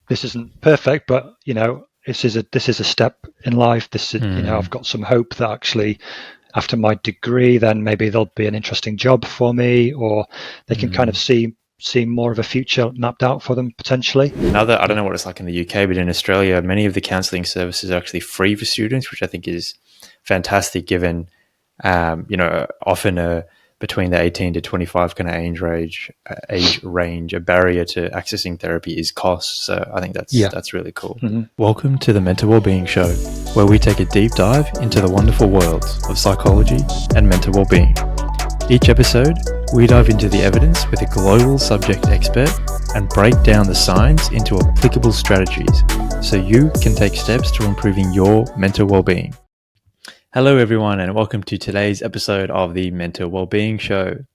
this isn't perfect, but this is a step in life. This is, I've got some hope that actually after my degree, then maybe there'll be an interesting job for me, or they can kind of see more of a future mapped out for them potentially. I don't know what it's like in the UK, but in Australia, many of the counselling services are actually free for students, which I think is fantastic given, often between the 18 to 25 kind of age range, a barrier to accessing therapy is cost. So I think that's really cool. Mm-hmm. Welcome to the Mental Wellbeing Show, where we take a deep dive into the wonderful worlds of psychology and mental wellbeing. Each episode, we dive into the evidence with a global subject expert and break down the science into applicable strategies so you can take steps to improving your mental wellbeing. Hello everyone, and welcome to today's episode of the Mental Wellbeing Show.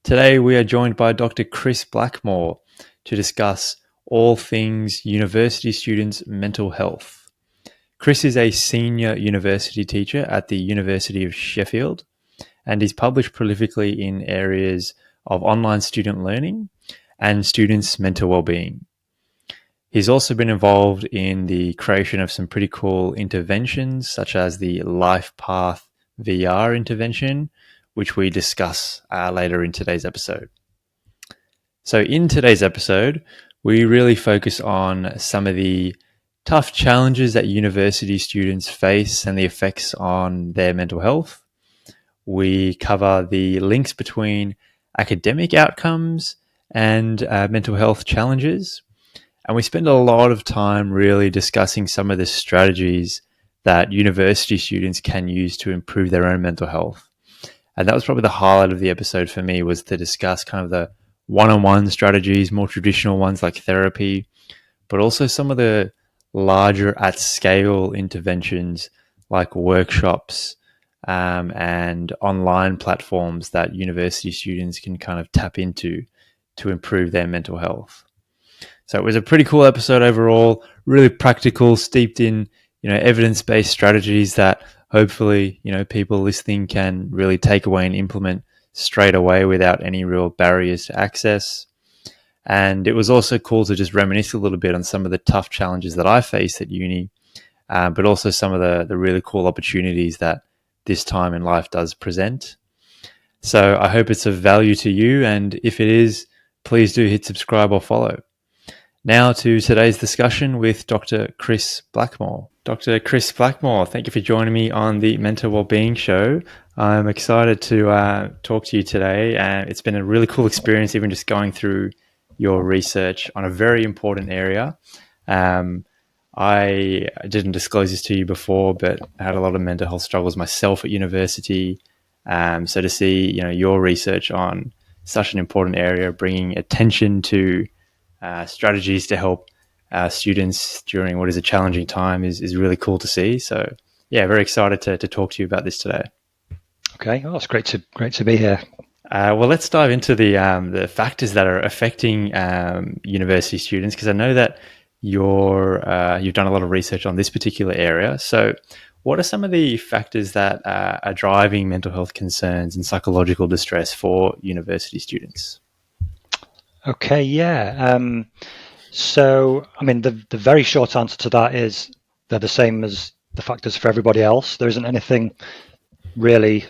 Today we are joined by Dr. Chris Blackmore to discuss all things university students' mental health. Chris is a senior university teacher at the University of Sheffield, and he's published prolifically in areas of online student learning and students' mental wellbeing. He's also been involved in the creation of some pretty cool interventions, such as the LifePathVR Intervention, which we discuss later in today's episode. So in today's episode, we really focus on some of the tough challenges that university students face and the effects on their mental health. We cover the links between academic outcomes and mental health challenges. And we spend a lot of time really discussing some of the strategies that university students can use to improve their own mental health. And that was probably the highlight of the episode for me, was to discuss kind of the one-on-one strategies, more traditional ones like therapy, but also some of the larger at-scale interventions like workshops and online platforms that university students can kind of tap into to improve their mental health. So it was a pretty cool episode overall, really practical, steeped in, evidence-based strategies that hopefully, people listening can really take away and implement straight away without any real barriers to access. And it was also cool to just reminisce a little bit on some of the tough challenges that I faced at uni, but also some of the really cool opportunities that this time in life does present. So I hope it's of value to you, and if it is, please do hit subscribe or follow. Now to today's discussion with Dr. Chris Blackmore. Dr. Chris Blackmore, thank you for joining me on the Mental Wellbeing Show. I'm excited to talk to you today, and it's been a really cool experience even just going through your research on a very important area. I didn't disclose this to you before, but I had a lot of mental health struggles myself at university. So to see, your research on such an important area, bringing attention to strategies to help students during what is a challenging time is really cool to see. So yeah, very excited to talk to you about this today. Okay, well, it's great to be here. Well, let's dive into the factors that are affecting university students, because I know that you've done a lot of research on this particular area. So what are some of the factors that are driving mental health concerns and psychological distress for university students? Okay, yeah. So, I mean, the very short answer to that is they're the same as the factors for everybody else. There isn't anything really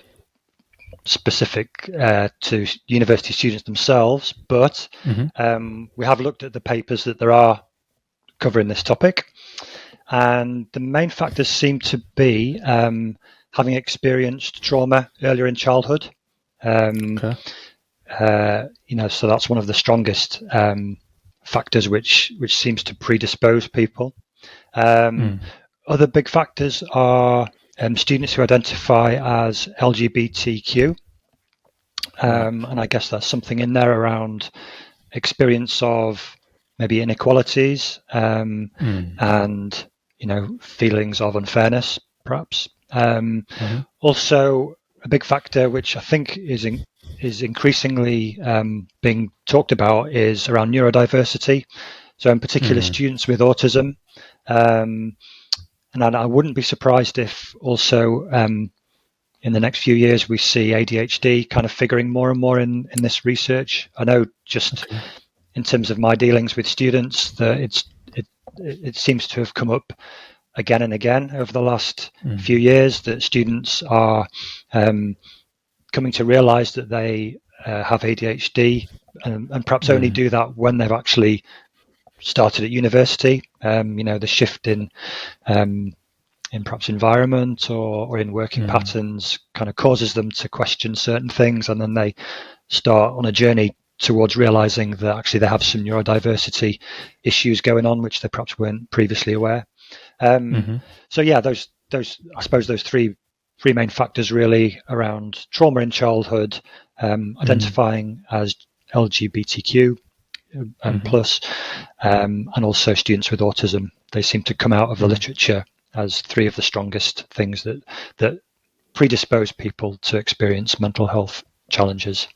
specific to university students themselves, but we have looked at the papers that there are covering this topic, and the main factors seem to be having experienced trauma earlier in childhood. So that's one of the strongest factors which seems to predispose people. Other big factors are students who identify as LGBTQ, and I guess that's something in there around experience of maybe inequalities and feelings of unfairness, perhaps. Also, a big factor which I think is increasingly being talked about is around neurodiversity. So in particular, students with autism. And I wouldn't be surprised if also in the next few years we see ADHD kind of figuring more and more in this research. I know just in terms of my dealings with students that it seems to have come up again and again over the last few years, that students are coming to realize that they have ADHD, and perhaps only do that when they've actually started at university. The shift in perhaps environment or in working patterns kind of causes them to question certain things, and then they start on a journey towards realizing that actually they have some neurodiversity issues going on, which they perhaps weren't previously aware. So yeah, those I suppose those three main factors really around trauma in childhood, identifying as LGBTQ plus, and also students with autism. They seem to come out of the literature as three of the strongest things that predispose people to experience mental health challenges.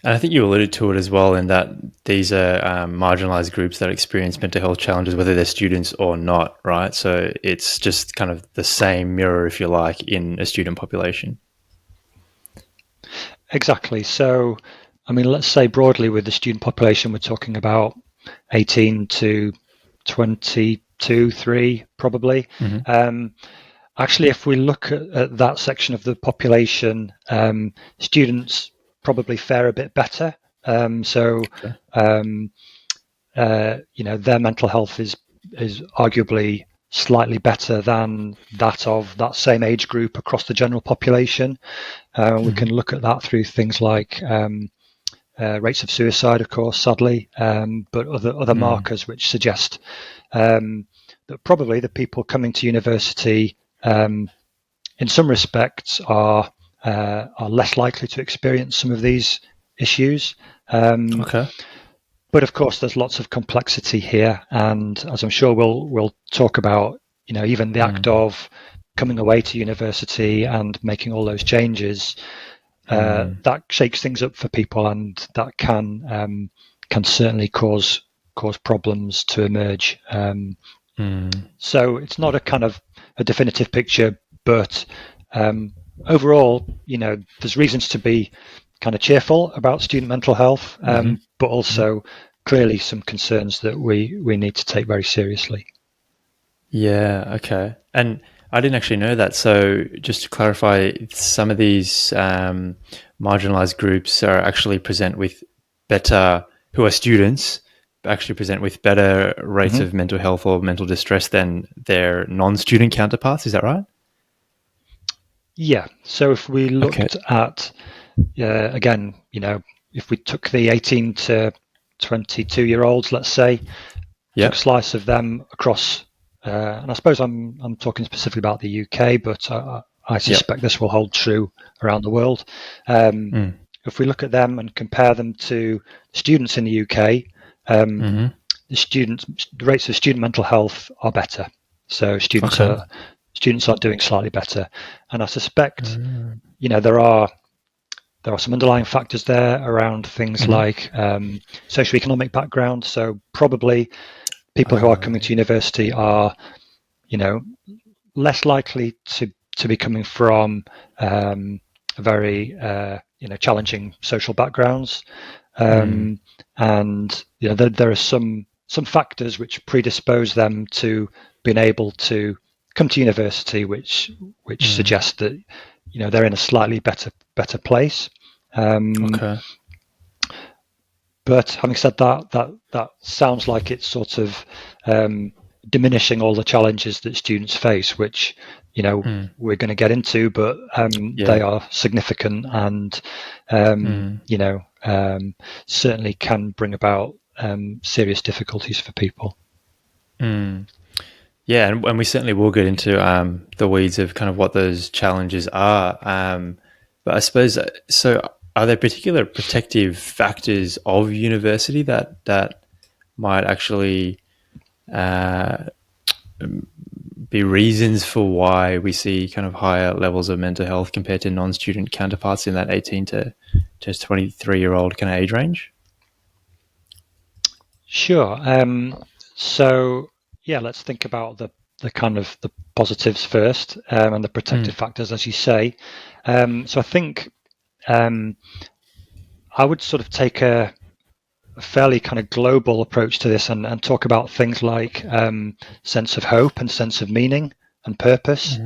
And I think you alluded to it as well, in that these are marginalized groups that experience mental health challenges, whether they're students or not, right? So it's just kind of the same mirror, if you like, in a student population. Exactly. So, I mean, let's say broadly with the student population, we're talking about 18 to 22, 3 probably. Actually, if we look at that section of the population, students probably fare a bit better. Their mental health is arguably slightly better than that of that same age group across the general population. We can look at that through things like rates of suicide, of course, sadly, but other markers which suggest that probably the people coming to university, in some respects, are less likely to experience some of these issues. But of course, there's lots of complexity here, and as I'm sure we'll talk about, even the act of coming away to university and making all those changes, that shakes things up for people, and that can certainly cause problems to emerge. So it's not a kind of a definitive picture, but overall, there's reasons to be kind of cheerful about student mental health, but also clearly some concerns that we need to take very seriously. Yeah, okay. And I didn't actually know that. So just to clarify, some of these marginalized groups are actually who are students, actually present with better rates of mental health or mental distress than their non-student counterparts. Is that right? Yeah. So if we looked at, again, if we took the 18 to 22-year-olds, let's say, took a slice of them across, and I suppose I'm talking specifically about the UK, but I suspect this will hold true around the world. If we look at them and compare them to students in the UK, the rates of student mental health are better. So students are doing slightly better, and I suspect there are some underlying factors there around things like socioeconomic background. So probably people who are coming to university are, less likely to be coming from very challenging social backgrounds, and there are some factors which predispose them to being able to come to university, which suggest that they're in a slightly better place. But having said that sounds like it's sort of diminishing all the challenges that students face, which we're going to get into, but they are significant and certainly can bring about serious difficulties for people. Yeah, and we certainly will get into the weeds of kind of what those challenges are. But I suppose, so are there particular protective factors of university that might actually be reasons for why we see kind of higher levels of mental health compared to non-student counterparts in that 18 to 23-year-old kind of age range? Sure. So yeah, let's think about the kind of the positives first, and the protective factors, as you say. So I think I would sort of take a fairly kind of global approach to this and talk about things like sense of hope and sense of meaning and purpose.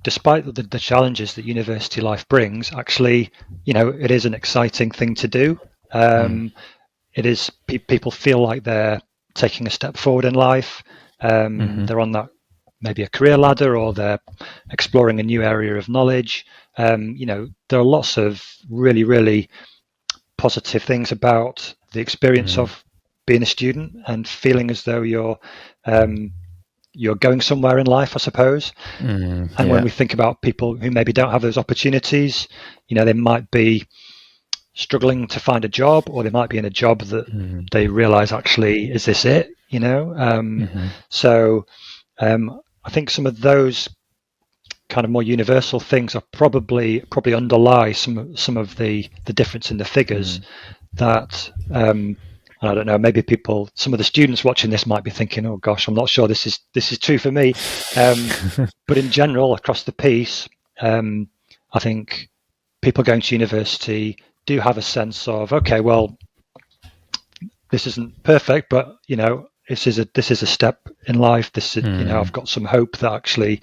Despite the challenges that university life brings, actually, it is an exciting thing to do. It is, people feel like they're taking a step forward in life. They're on that, maybe a career ladder, or they're exploring a new area of knowledge. There are lots of really, really positive things about the experience of being a student and feeling as though you're going somewhere in life, I suppose. And when we think about people who maybe don't have those opportunities, they might be struggling to find a job, or they might be in a job that they realize, actually, is this it? So I think some of those kind of more universal things are probably underlie some of the difference in the figures that I don't know, maybe some of the students watching this might be thinking, oh gosh, I'm not sure this is true for me. But in general, across the piece, I think people going to university do have a sense of, okay, well, this isn't perfect, but this is a step in life. This is, I've got some hope that actually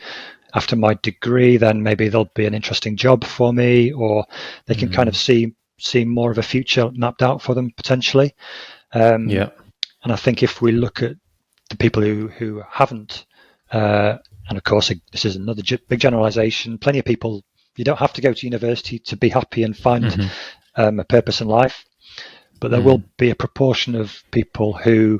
after my degree, then maybe there'll be an interesting job for me, or they can kind of see more of a future mapped out for them potentially. And I think if we look at the people who haven't, and of course this is another big generalization, plenty of people, you don't have to go to university to be happy and find a purpose in life, but there will be a proportion of people who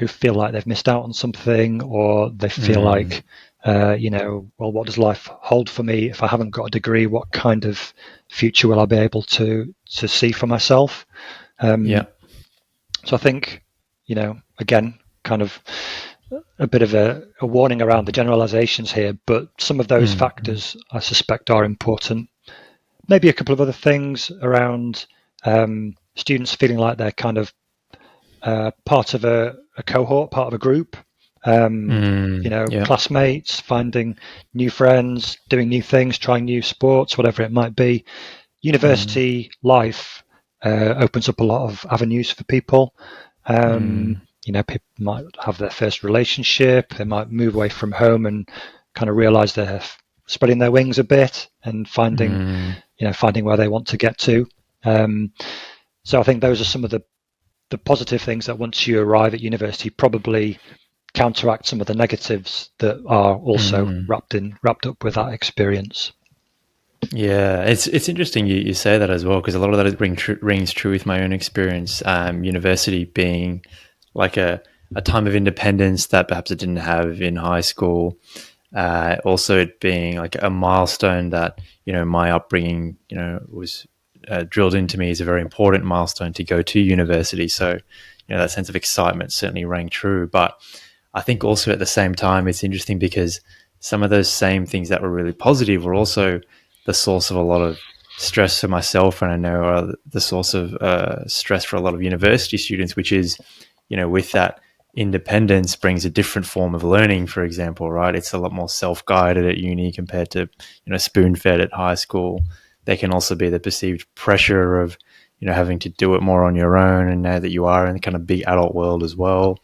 feel like they've missed out on something, or they feel like, well, what does life hold for me if I haven't got a degree? What kind of future will I be able to see for myself? So I think, again, kind of a bit of a warning around the generalizations here, but some of those factors I suspect are important. Maybe a couple of other things around students feeling like they're kind of part of a cohort, part of a group, classmates, finding new friends, doing new things, trying new sports, whatever it might be. University life opens up a lot of avenues for people. People might have their first relationship, they might move away from home and kind of realize they're spreading their wings a bit and finding where they want to get to. So I think those are some of the positive things that once you arrive at university probably counteract some of the negatives that are also wrapped up with that experience. Yeah, it's interesting you say that as well, because a lot of that rings true with my own experience. University being like a time of independence that perhaps I didn't have in high school. Also, it being like a milestone that my upbringing was drilled into me as a very important milestone to go to university. So that sense of excitement certainly rang true. But I think also at the same time, it's interesting because some of those same things that were really positive were also the source of a lot of stress for myself, and I know are the source of stress for a lot of university students, which is, with that independence brings a different form of learning, for example, right? It's a lot more self-guided at uni compared to, spoon-fed at high school. There can also be the perceived pressure of, having to do it more on your own, and now that you are in the kind of big adult world as well.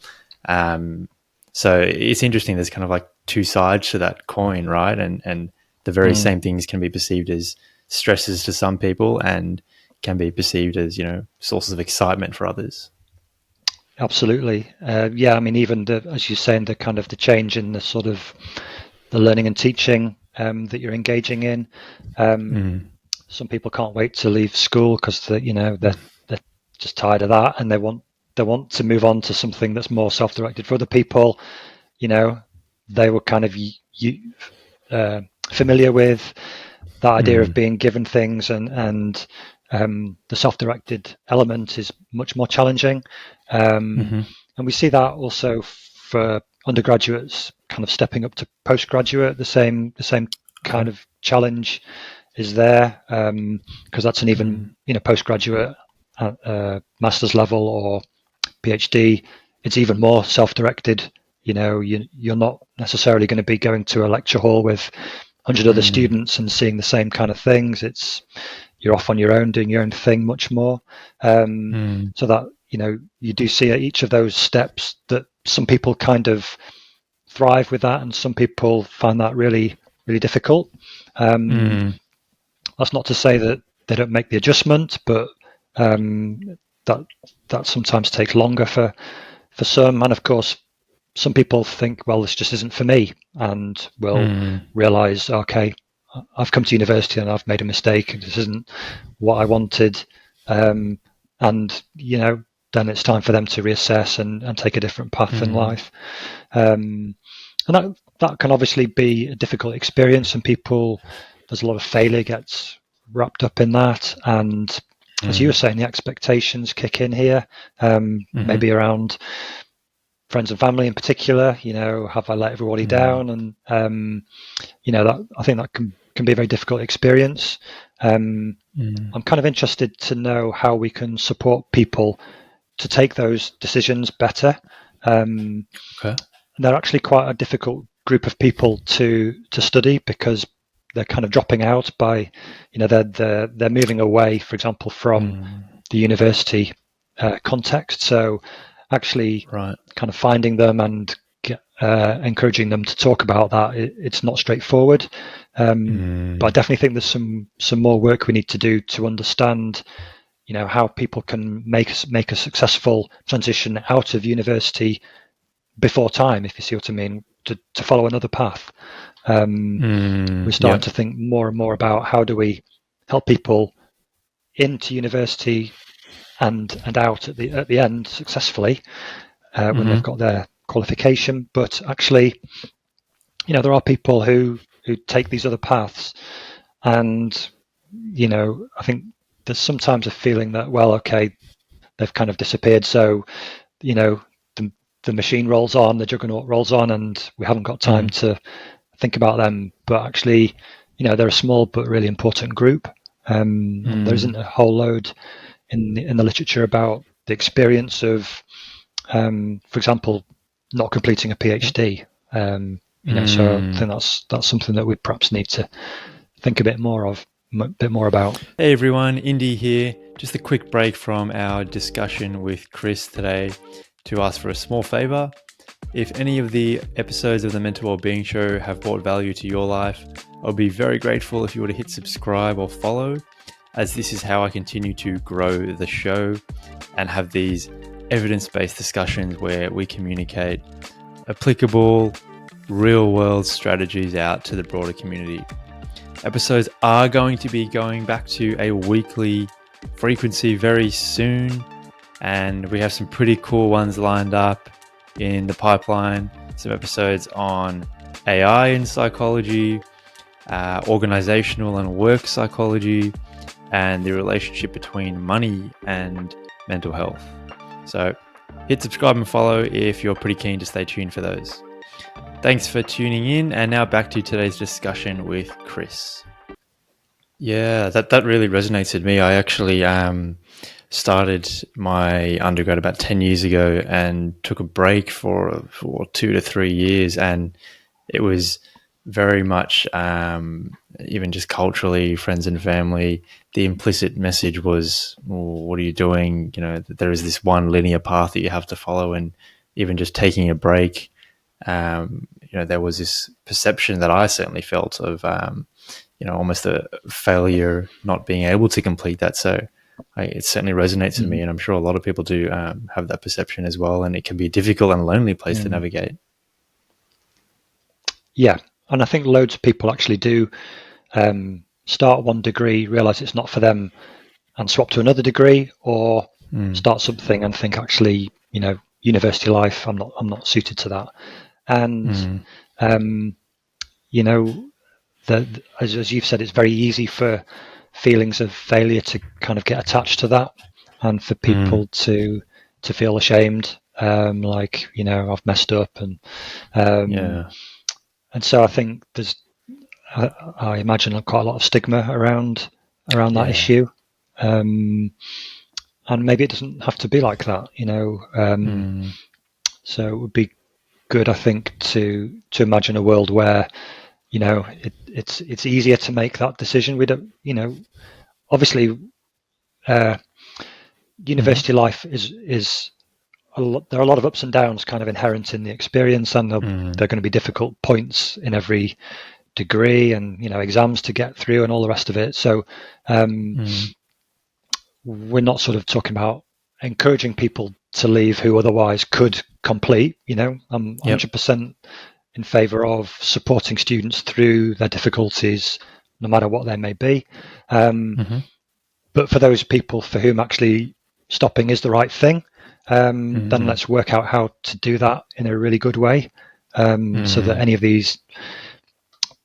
So it's interesting. There's kind of like two sides to that coin, right? And the very same things can be perceived as stresses to some people and can be perceived as, sources of excitement for others. Absolutely. I mean, even as you're saying, the kind of the change in the sort of the learning and teaching that you're engaging in. Some people can't wait to leave school because they're just tired of that, and they want to move on to something that's more self-directed. For other people, they were kind of familiar with that idea of being given things, and the self-directed element is much more challenging. And we see that also for undergraduates kind of stepping up to postgraduate. The same kind of challenge is there, because that's an even postgraduate at master's level or PhD. It's even more self-directed. You're not necessarily going to be going to a lecture hall with 100 other students and seeing the same kind of things. It's you're off on your own doing your own thing much more. So that, you do see at each of those steps that some people kind of thrive with that and some people find that really, really difficult. That's not to say that they don't make the adjustment, but that sometimes takes longer for some. And of course, some people think, well, this just isn't for me, and will realize, okay, I've come to university and I've made a mistake. This isn't what I wanted. And, then it's time for them to reassess and take a different path in life. And that can obviously be a difficult experience, and there's a lot of failure gets wrapped up in that. And as you were saying, the expectations kick in here, maybe around friends and family in particular. Have I let everybody down? And that, I think that can be a very difficult experience. I'm kind of interested to know how we can support people to take those decisions better. Okay. They're actually quite a difficult group of people to study, because they're kind of dropping out by, they're moving away, for example, from the university context. So actually kind of finding them and encouraging them to talk about that, it's not straightforward. But I definitely think there's some more work we need to do to understand, how people can make a successful transition out of university before time, if you see what I mean, to follow another path. We're starting to think more and more about how do we help people into university and out at the end successfully when they've got their qualification. But actually, there are people who take these other paths, and I think there's sometimes a feeling that, well, okay, they've kind of disappeared, so the machine rolls on, the juggernaut rolls on, and we haven't got time to think about them. But actually, they're a small but really important group. There isn't a whole load in the literature about the experience of, for example, not completing a PhD. So I think that's something that we perhaps need to think a bit more about. Hey everyone, Indy here. Just a quick break from our discussion with Chris today to ask for a small favor. If any of the episodes of the Mental Wellbeing Show have brought value to your life, I'll be very grateful if you were to hit subscribe or follow, as this is how I continue to grow the show and have these evidence-based discussions where we communicate applicable, real-world strategies out to the broader community. Episodes are going to be going back to a weekly frequency very soon, and we have some pretty cool ones lined up in the pipeline. Some episodes on AI in psychology, organizational and work psychology, and the relationship between money and mental health. So hit subscribe and follow if you're pretty keen to stay tuned for those. Thanks for tuning in, and now back to today's discussion with Chris. Yeah, that really resonates with me. I actually started my undergrad about 10 years ago and took a break for 2 to 3 years, and it was very much, even just culturally, friends and family, the implicit message was, well, what are you doing? There is this one linear path that you have to follow, and even just taking a break, there was this perception that I certainly felt of, almost a failure not being able to complete that. So it certainly resonates with me, and I'm sure a lot of people do have that perception as well, and it can be a difficult and lonely place to navigate. Yeah, and I think loads of people actually do start one degree, realize it's not for them, and swap to another degree, or start something and think, actually, university life, I'm not suited to that. And as you've said, it's very easy for feelings of failure to kind of get attached to that, and for people to feel ashamed, like, I've messed up, and and so I think there's, I imagine, quite a lot of stigma around that issue, and maybe it doesn't have to be like that, So it would be good, I think, to imagine a world where, it's easier to make that decision. We don't, obviously, university life is there are a lot of ups and downs kind of inherent in the experience, and there are going to be difficult points in every degree, and exams to get through and all the rest of it. So we're not sort of talking about encouraging people to leave who otherwise could complete. I'm 100% in favor of supporting students through their difficulties, no matter what they may be. But for those people for whom actually stopping is the right thing, then let's work out how to do that in a really good way, so that any of these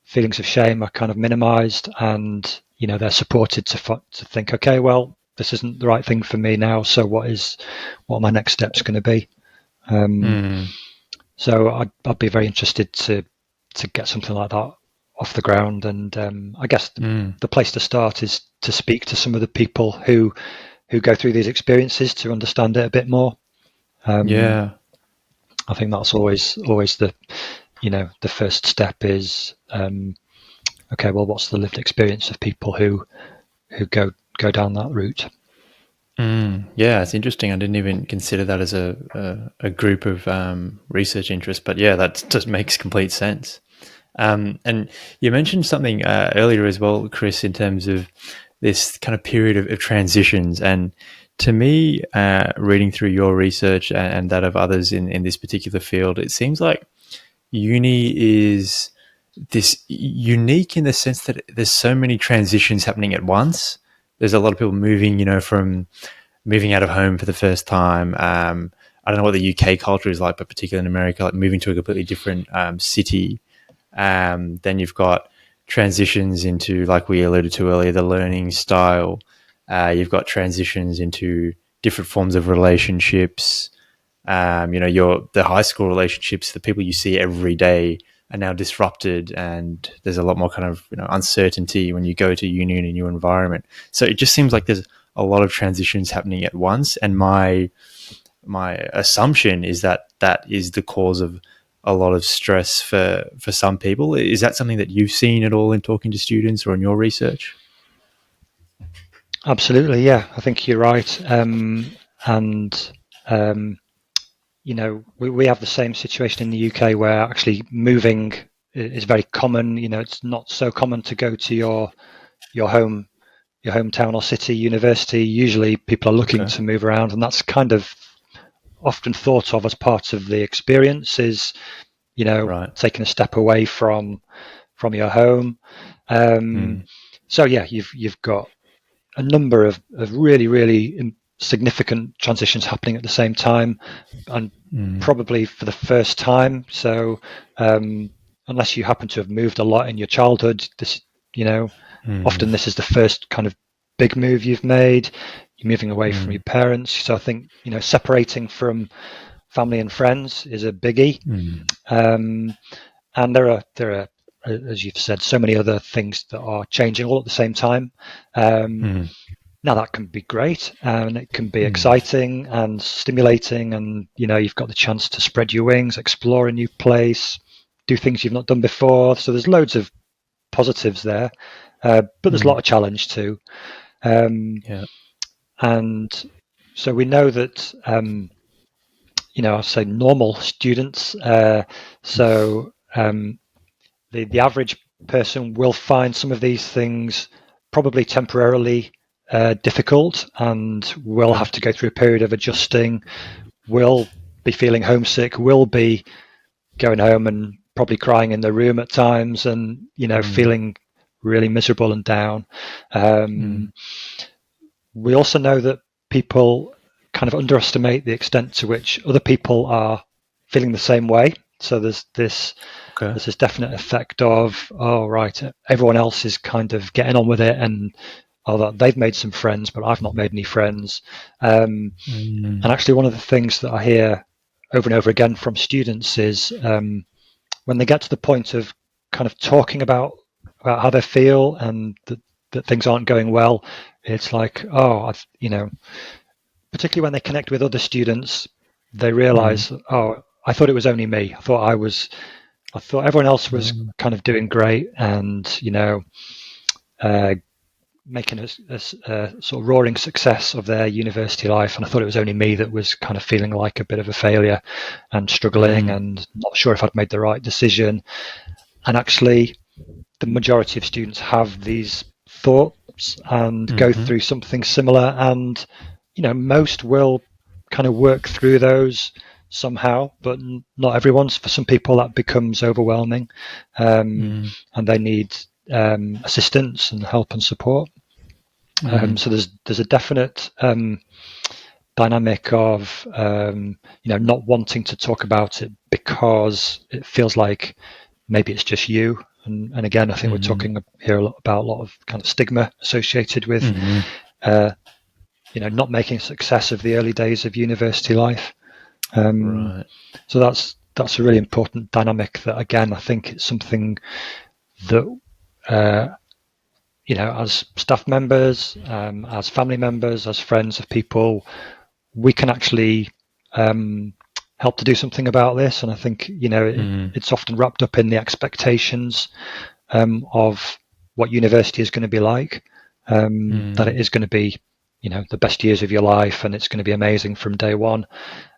feelings of shame are kind of minimized, and they're supported to think, okay, well, this isn't the right thing for me now, so what are my next steps going to be? So I'd be very interested to get something like that off the ground, and I guess the place to start is to speak to some of the people who go through these experiences to understand it a bit more. I think that's always the the first step is okay, well, what's the lived experience of people who go down that route? Yeah, it's interesting. I didn't even consider that as a group of research interests, but yeah, that just makes complete sense. And you mentioned something earlier as well, Chris, in terms of this kind of period of transitions. And to me, reading through your research and that of others in this particular field, it seems like uni is this unique in the sense that there's so many transitions happening at once. There's a lot of people moving, from moving out of home for the first time. I don't know what the UK culture is like, but particularly in America, like moving to a completely different city. Then you've got transitions into, like we alluded to earlier, the learning style. You've got transitions into different forms of relationships. The high school relationships, the people you see every day are now disrupted, and there's a lot more kind of uncertainty when you go to uni in a new environment. So it just seems like there's a lot of transitions happening at once, and my assumption is that is the cause of a lot of stress for some people. Is that something that you've seen at all in talking to students or in your research? Absolutely, yeah. I think you're right. We have the same situation in the UK where actually moving is very common. It's not so common to go to your hometown or city university. Usually people are looking to move around, and that's kind of often thought of as part of the experience, is taking a step away from your home. So yeah, you've got a number of really, really significant transitions happening at the same time, and probably for the first time. So unless you happen to have moved a lot in your childhood, this often this is the first kind of big move you've made. You're moving away from your parents. So I think separating from family and friends is a biggie. And there are, as you've said, so many other things that are changing all at the same time. Now that can be great, and it can be exciting and stimulating, and you've got the chance to spread your wings, explore a new place, do things you've not done before. So there's loads of positives there, but there's a lot of challenge too. And so we know that I'll say normal students. The average person will find some of these things probably temporarily difficult, and will have to go through a period of adjusting, will be feeling homesick, will be going home and probably crying in the room at times, and feeling really miserable and down. We also know that people kind of underestimate the extent to which other people are feeling the same way. So there's this definite effect of, oh right, everyone else is kind of getting on with it, and they've made some friends, but I've not made any friends. And actually, one of the things that I hear over and over again from students is when they get to the point of kind of talking about how they feel and that things aren't going well, it's like, particularly when they connect with other students, they realize, I thought it was only me. I thought everyone else was kind of doing great, and making a sort of roaring success of their university life, and I thought it was only me that was kind of feeling like a bit of a failure and struggling and not sure if I'd made the right decision. And actually, the majority of students have these thoughts and go through something similar, and most will kind of work through those somehow, but not everyone's. For some people that becomes overwhelming, and they need assistance and help and support. So there's a definite dynamic of not wanting to talk about it because it feels like maybe it's just you. And again, I think we're talking here about a lot of kind of stigma associated with not making a success of the early days of university life. Right. So that's a really important dynamic that, again, I think it's something that as staff members, as family members, as friends of people, we can actually help to do something about this. And I think it's often wrapped up in the expectations of what university is going to be like, that it is going to be the best years of your life and it's going to be amazing from day one.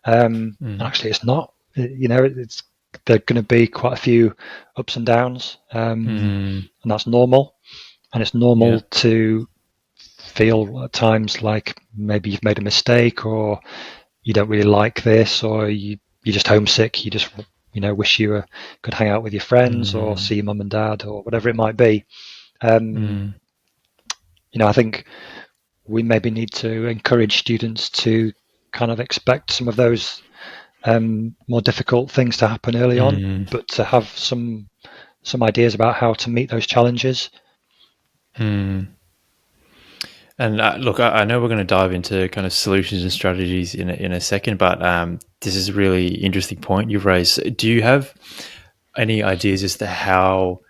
And actually it's not. It's there are going to be quite a few ups and downs, and that's normal. And it's normal to feel at times like maybe you've made a mistake, or you don't really like this, or you're just homesick. You just wish you could hang out with your friends or see your mum and dad or whatever it might be. I think we maybe need to encourage students to kind of expect some of those more difficult things to happen early on, but to have some ideas about how to meet those challenges. And look, I know we're going to dive into kind of solutions and strategies in a second, but this is a really interesting point you've raised. Do you have any ideas as to how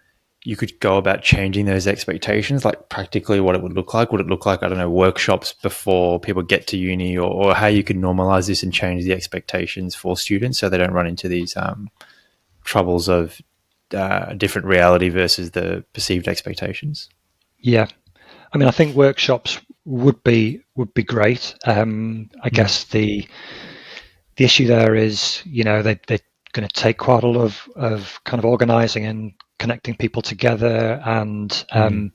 you could go about changing those expectations, like practically what it would look like? Would it look like, I don't know, workshops before people get to uni, or how you could normalize this and change the expectations for students so they don't run into these troubles of different reality versus the perceived expectations? Yeah. I mean, I think workshops would be great. I guess the issue there is, they're going to take quite a lot of kind of organising and connecting people together. And I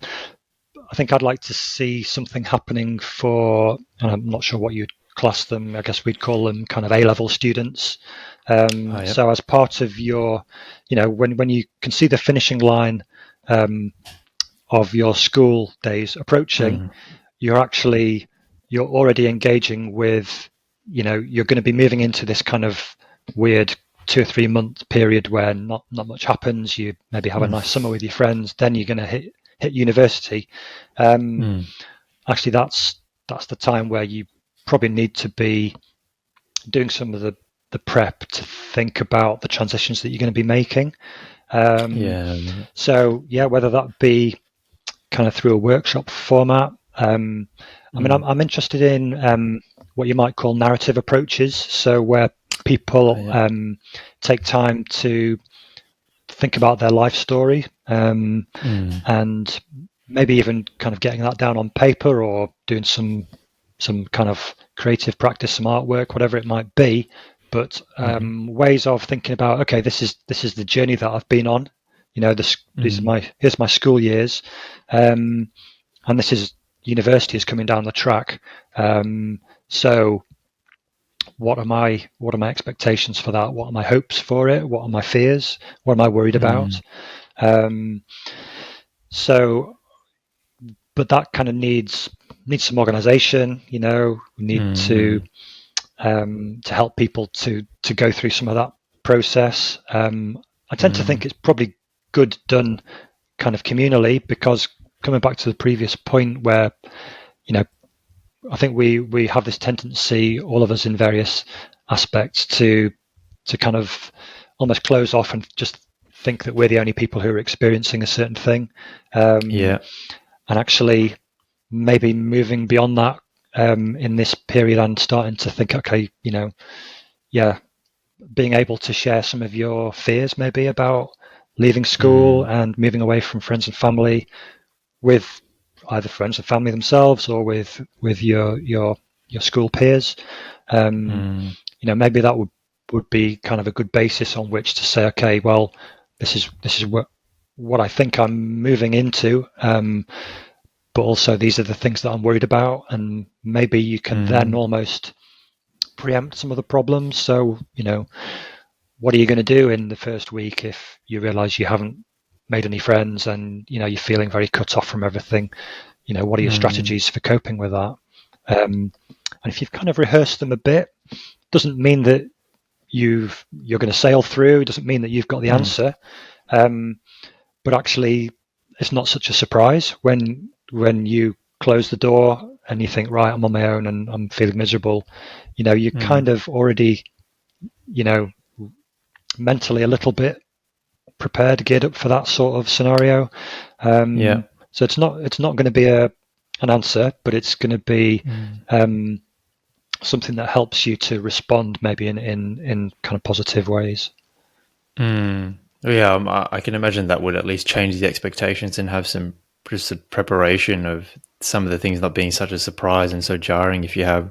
think I'd like to see something happening for, and I'm not sure what you'd class them, I guess we'd call them kind of A-level students. So as part of your, when you can see the finishing line of your school days approaching, you're already engaging with, you're going to be moving into this kind of weird 2 or 3 month period where not much happens. You maybe have a nice summer with your friends, then you're going to hit university. Actually, that's the time where you probably need to be doing some of the prep to think about the transitions that you're going to be making. So whether that be kind of through a workshop format. I mean, I'm interested in what you might call narrative approaches. So where people take time to think about their life story, and maybe even kind of getting that down on paper or doing some kind of creative practice, some artwork, whatever it might be. But ways of thinking about, okay, this is the journey that I've been on. Here's my school years, and this is university is coming down the track. So what are my expectations for that? What are my hopes for it? What are my fears? What am I worried about? But that kind of needs some organization. We need to help people to go through some of that process. I tend to think it's probably good done kind of communally, because coming back to the previous point where, I think we have this tendency, all of us in various aspects, to kind of almost close off and just think that we're the only people who are experiencing a certain thing. And actually maybe moving beyond that in this period and starting to think, okay, being able to share some of your fears maybe about leaving school and moving away from friends and family with either friends and family themselves or with your school peers. Maybe that would be kind of a good basis on which to say, okay, well, this is what I think I'm moving into, but also these are the things that I'm worried about, and maybe you can then almost preempt some of the problems. So, what are you going to do in the first week if you realize you haven't made any friends and, you're feeling very cut off from everything? What are your strategies for coping with that? And if you've kind of rehearsed them a bit, doesn't mean that you're going to sail through, doesn't mean that you've got the answer. But actually, it's not such a surprise when you close the door and you think, right, I'm on my own and I'm feeling miserable. You're kind of already, mentally a little bit prepared, geared up for that sort of scenario. So it's not going to be an answer, but it's going to be something that helps you to respond maybe in kind of positive ways. Yeah, I can imagine that would at least change the expectations and have some preparation of some of the things not being such a surprise and so jarring if you have,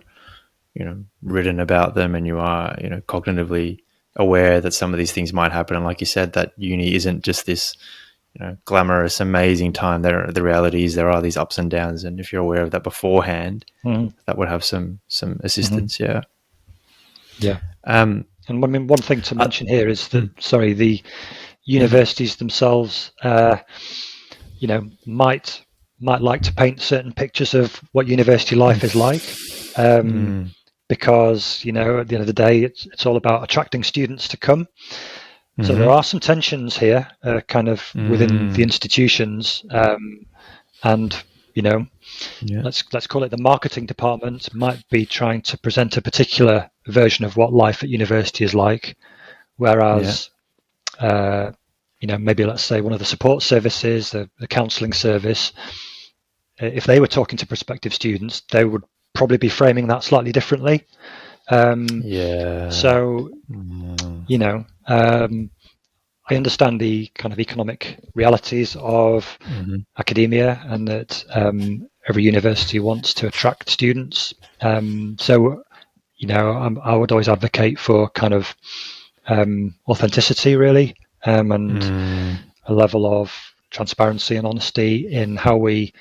written about them and you are, cognitively aware that some of these things might happen. And like you said, that uni isn't just this, glamorous, amazing time. The reality is there are these ups and downs. And if you're aware of that beforehand, that would have some assistance. Yeah. And I mean, one thing to mention here is that, the universities themselves, might like to paint certain pictures of what university life is like, because, at the end of the day, it's all about attracting students to come. So there are some tensions here, kind of within the institutions, and let's call it the marketing department might be trying to present a particular version of what life at university is like, whereas maybe let's say one of the support services, the counselling service, if they were talking to prospective students, they would probably be framing that slightly differently. So I understand the kind of economic realities of academia, and that every university wants to attract students. So, I would always advocate for kind of authenticity, really, and a level of transparency and honesty in how we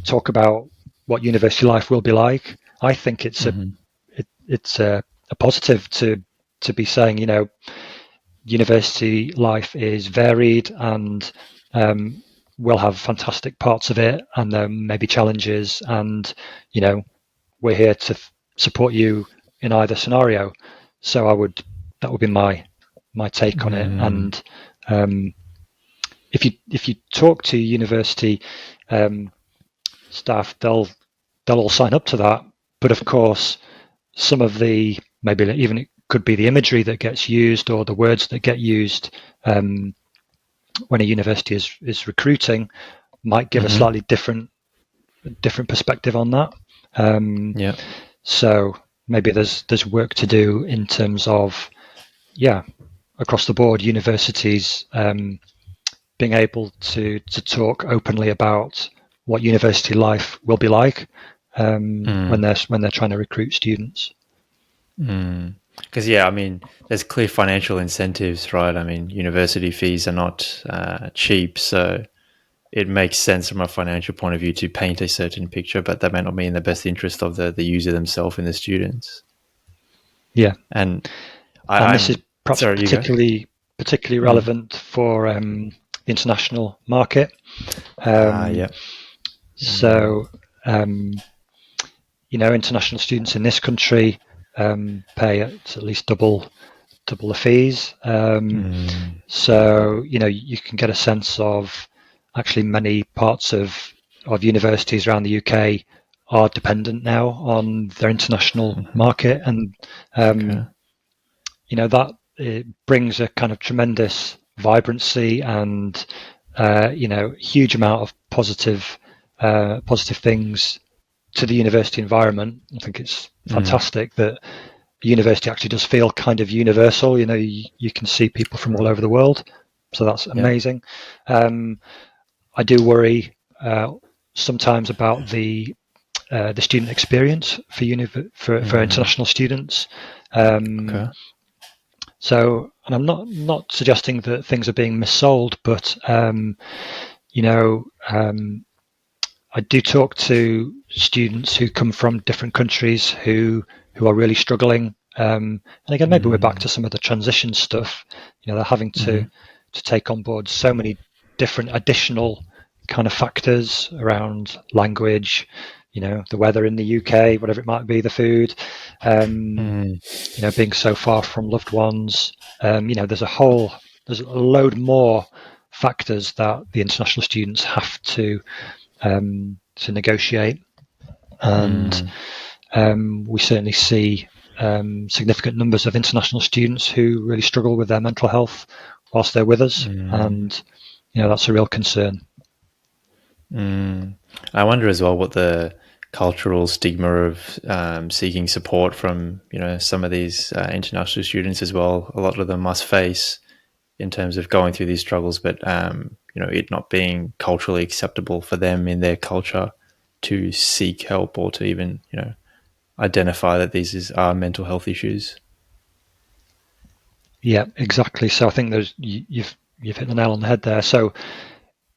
talk about what university life will be like. I think it's a positive to be saying, university life is varied and we'll have fantastic parts of it, and there may be challenges, and we're here to support you in either scenario. So that would be my take on it. And if you talk to university staff, they'll all sign up to that. But of course, some of the, maybe even it could be the imagery that gets used or the words that get used when a university is recruiting might give a slightly different perspective on that. So maybe there's work to do in terms of across the board universities being able to talk openly about what university life will be like when they're trying to recruit students. Because there's clear financial incentives, right? University fees are not cheap, so it makes sense from a financial point of view to paint a certain picture, but that may not be in the best interest of the user themselves and the students. And this is perhaps particularly relevant for the international market. So international students in this country pay at least double the fees. So you can get a sense of actually many parts of universities around the UK are dependent now on their international market, and that it brings a kind of tremendous vibrancy and huge amount of positive things to the university environment. I think it's fantastic that the university actually does feel kind of universal. You can see people from all over the world, so that's amazing. I do worry sometimes about the student experience for international students. Okay. So, and I'm not suggesting that things are being missold, but I do talk to students who come from different countries who are really struggling. And again, maybe we're back to some of the transition stuff. They're having to take on board so many different additional kind of factors around language, the weather in the UK, whatever it might be, the food, being so far from loved ones. There's a load more factors that the international students have to negotiate, and we certainly see significant numbers of international students who really struggle with their mental health whilst they're with us, and that's a real concern. I wonder as well what the cultural stigma of seeking support from some of these international students as well. A lot of them must face in terms of going through these struggles, but it not being culturally acceptable for them in their culture to seek help or to even identify that these are mental health issues. Yeah, exactly. So I think you've hit the nail on the head there. So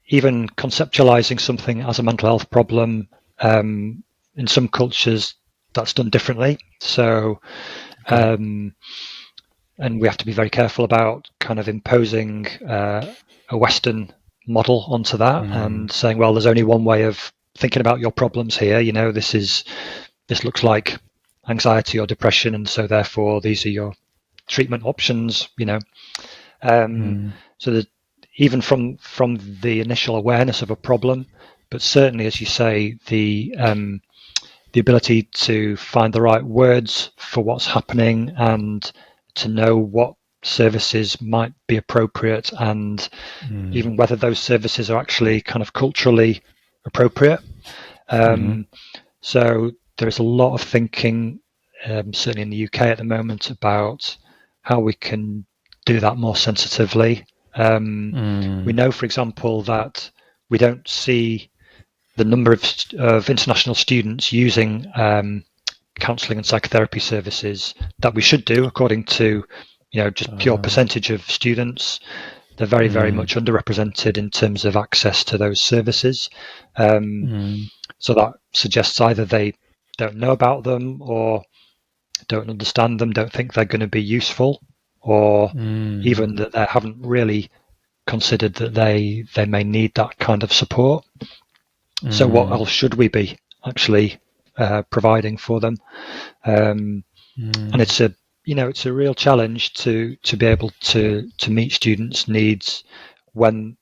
even conceptualizing something as a mental health problem, in some cultures that's done differently. So and we have to be very careful about kind of imposing a Western model onto that and saying, well, there's only one way of thinking about your problems here. This looks like anxiety or depression, and so therefore these are your treatment options. So that even from the initial awareness of a problem, but certainly, as you say, the ability to find the right words for what's happening and to know what services might be appropriate, and even whether those services are actually kind of culturally appropriate. So there's a lot of thinking, certainly in the UK at the moment, about how we can do that more sensitively. We know, for example, that we don't see the number of international students using counselling and psychotherapy services that we should do, according to just pure percentage of students. They're very, very much underrepresented in terms of access to those services. So that suggests either they don't know about them, or don't understand them, don't think they're going to be useful, or even that they haven't really considered that they may need that kind of support. So what else should we be actually providing for them? And it's a real challenge to be able to meet students' needs when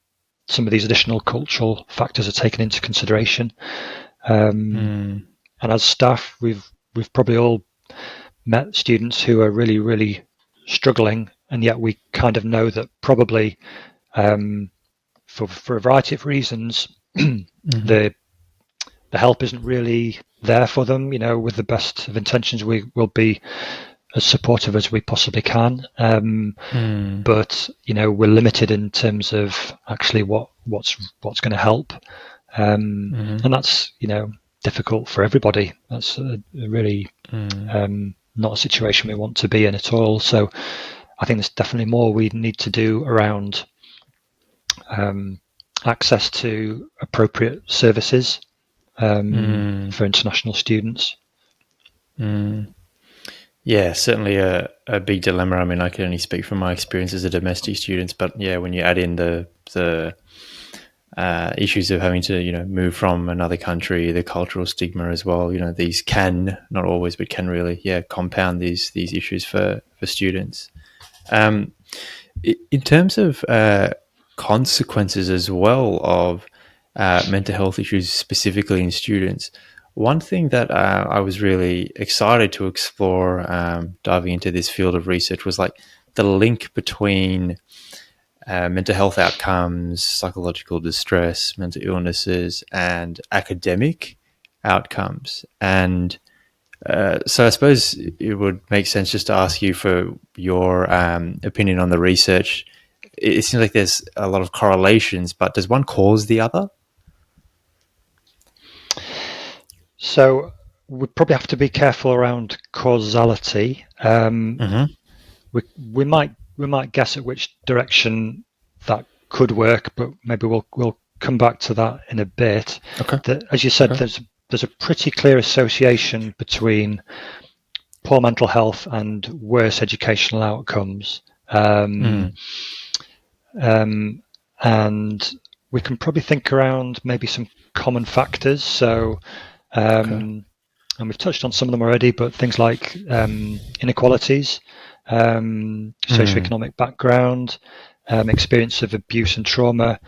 some of these additional cultural factors are taken into consideration. And as staff, we've probably all met students who are really, really struggling, and yet we kind of know that probably for a variety of reasons the help isn't really there for them. With the best of intentions, we will be as supportive as we possibly can, but we're limited in terms of actually what's going to help, and that's difficult for everybody. That's a really not a situation we want to be in at all. So I think there's definitely more we need to do around access to appropriate services for international students. Yeah, certainly a big dilemma. I mean, I can only speak from my experience as a domestic student, but yeah, when you add in the issues of having to move from another country, the cultural stigma as well, these can, not always, but can really compound these issues for students. In terms of consequences as well of mental health issues, specifically in students, one thing that I was really excited to explore diving into this field of research was like the link between mental health outcomes, psychological distress, mental illnesses, and academic outcomes. And so I suppose it would make sense just to ask you for your opinion on the research. It seems like there's a lot of correlations, but does one cause the other? So we probably have to be careful around causality. We might guess at which direction that could work, but maybe we'll come back to that in a bit. Okay. As you said, there's a pretty clear association between poor mental health and worse educational outcomes. And we can probably think around maybe some common factors. So, and we've touched on some of them already, but things like inequalities, socioeconomic background, experience of abuse and trauma.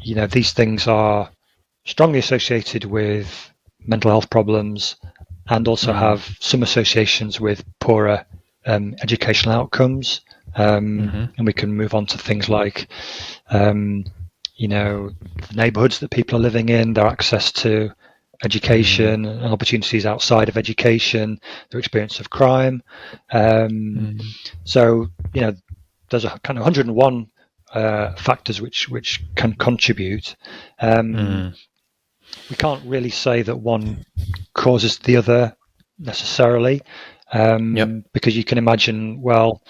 These things are strongly associated with mental health problems and also have some associations with poorer educational outcomes. And we can move on to things like, the neighbourhoods that people are living in, their access to education and opportunities outside of education, their experience of crime. So, there's a kind of 101 factors which can contribute. We can't really say that one causes the other necessarily, because you can imagine, well,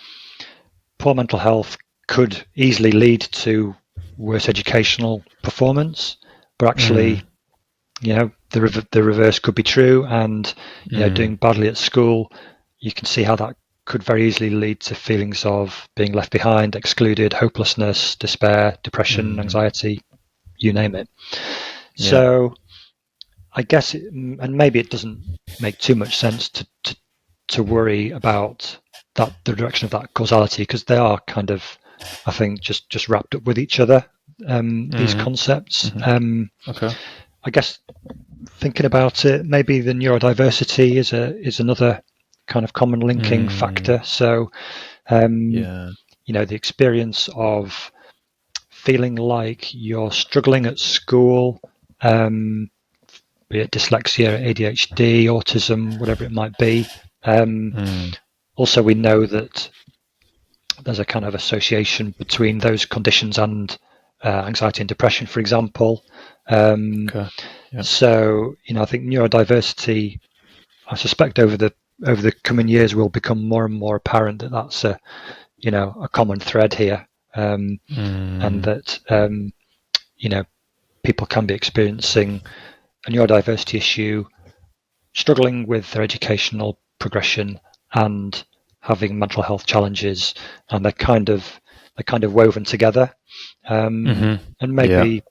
poor mental health could easily lead to worse educational performance, but actually, the reverse could be true, and doing badly at school, you can see how that could very easily lead to feelings of being left behind, excluded, hopelessness, despair, depression, anxiety, you name it. So I guess, and maybe it doesn't make too much sense to worry about the direction of that causality, because they are kind of, I think, just wrapped up with each other, these concepts. I guess thinking about it, maybe the neurodiversity is another kind of common linking factor. So, the experience of feeling like you're struggling at school, be it dyslexia, ADHD, autism, whatever it might be. Also, we know that there's a kind of association between those conditions and anxiety and depression, for example. So, I think neurodiversity, I suspect over the coming years will become more and more apparent that that's a common thread here, and that people can be experiencing a neurodiversity issue, struggling with their educational progression and having mental health challenges, and they're kind of woven together. And maybe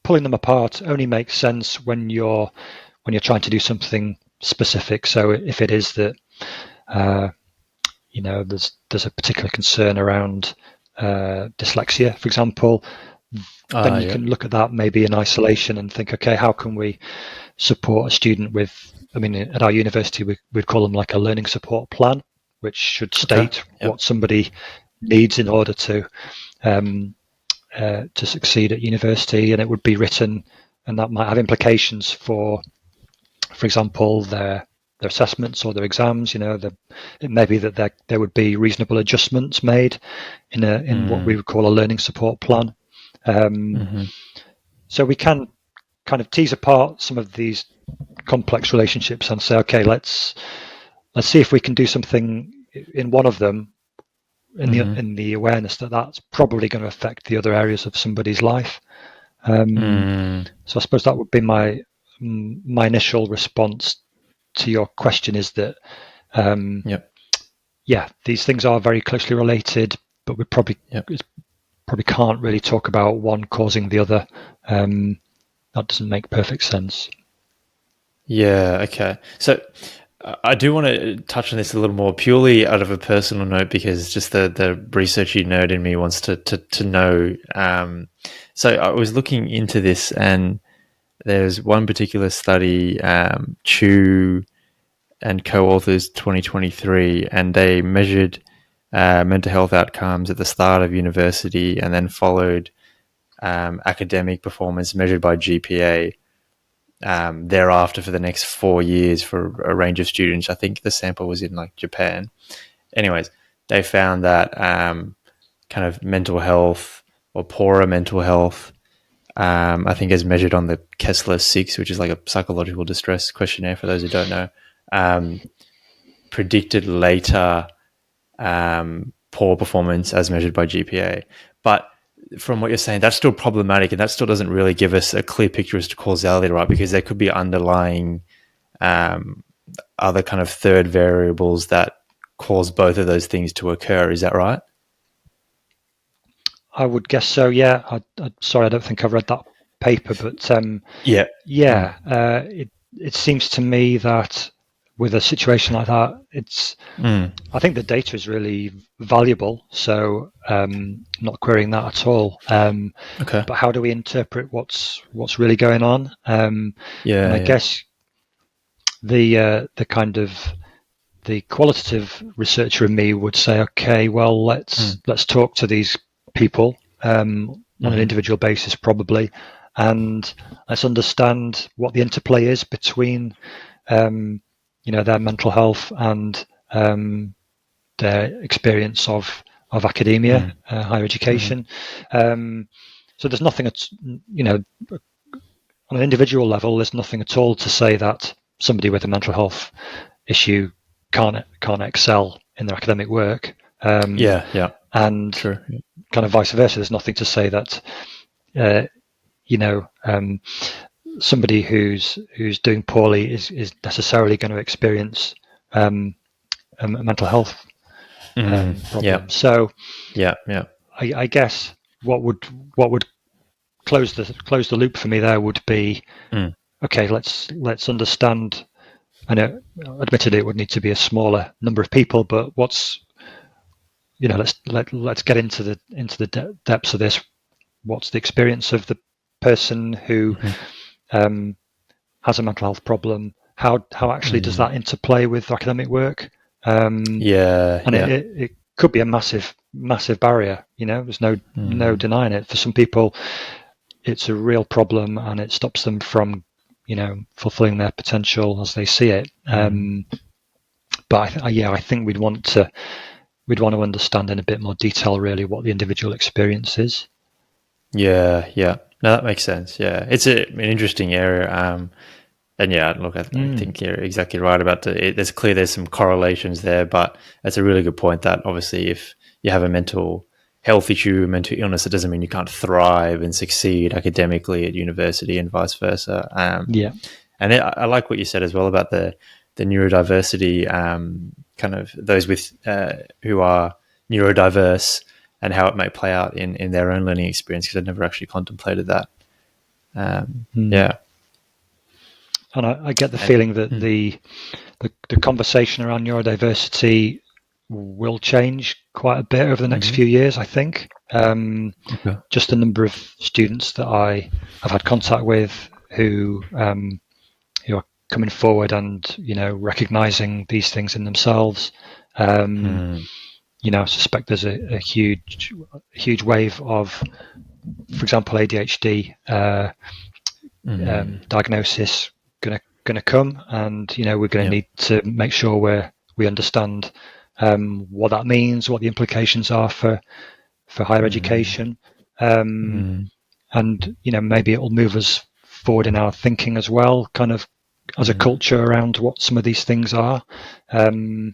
pulling them apart only makes sense when you're trying to do something specific. So if it is that there's a particular concern around dyslexia, for example, then you can look at that maybe in isolation and think, okay, how can we support a student with, at our university we'd call them like a learning support plan, which should state what somebody needs in order to succeed at university, and it would be written, and that might have implications for example, their assessments or their exams. It may be that there would be reasonable adjustments made in what we would call a learning support plan. So we can kind of tease apart some of these complex relationships and say, okay, let's see if we can do something in one of them, in the awareness that that's probably going to affect the other areas of somebody's life. So I suppose that would be my initial response to your question, is that these things are very closely related, but we probably can't really talk about one causing the other. That doesn't make perfect sense. Yeah, okay. So I do want to touch on this a little more purely out of a personal note, because just the researchy nerd in me wants to know. So I was looking into this, and there's one particular study, Chu and co-authors 2023, and they measured mental health outcomes at the start of university and then followed academic performance measured by GPA thereafter for the next 4 years for a range of students. I think the sample was in like Japan. Anyways, they found that kind of mental health or poorer mental health I think as measured on the Kessler-6, which is like a psychological distress questionnaire for those who don't know, predicted later poor performance as measured by GPA. But from what you're saying, that's still problematic, and that still doesn't really give us a clear picture as to causality, right? Because there could be underlying other kind of third variables that cause both of those things to occur. Is that right? I would guess so. Yeah. Sorry, I don't think I've read that paper, but it seems to me that with a situation like that, I think the data is really valuable. So not querying that at all. Okay. But how do we interpret what's really going on? And I guess the kind of the qualitative researcher in me would say, okay, well, let's talk to these people on an individual basis, probably, and let's understand what the interplay is between their mental health and their experience of academia, higher education. So there's nothing on an individual level, there's nothing at all to say that somebody with a mental health issue can't excel in their academic work. And sure. Kind of vice versa. There's nothing to say that somebody who's doing poorly is necessarily going to experience a mental health problem. So I guess what would close the loop for me there would be okay. Let's understand. I know, admittedly, it would need to be a smaller number of people, but let's get into the depths of this. What's the experience of the person who has a mental health problem? How actually does that interplay with academic work? It could be a massive barrier. There's no denying it. For some people, it's a real problem, and it stops them from fulfilling their potential as they see it. But I think we'd want to understand in a bit more detail really what the individual experience is. No, that makes sense. It's an interesting area. And look, I think you're exactly right about there's clear there's some correlations there, but that's a really good point that obviously if you have a mental health issue, mental illness, it doesn't mean you can't thrive and succeed academically at university and vice versa. And I like what you said as well about the neurodiversity, kind of those with who are neurodiverse and how it may play out in their own learning experience, because I'd never actually contemplated that. And I get the feeling that the conversation around neurodiversity will change quite a bit over the next few years, I think. Just the number of students that I have had contact with who are coming forward and recognizing these things in themselves. I suspect there's a huge wave of, for example, ADHD diagnosis going to come, and we're going to need to make sure we understand what that means, what the implications are for higher education, and maybe it will move us forward in our thinking as well, kind of as a culture around what some of these things are. And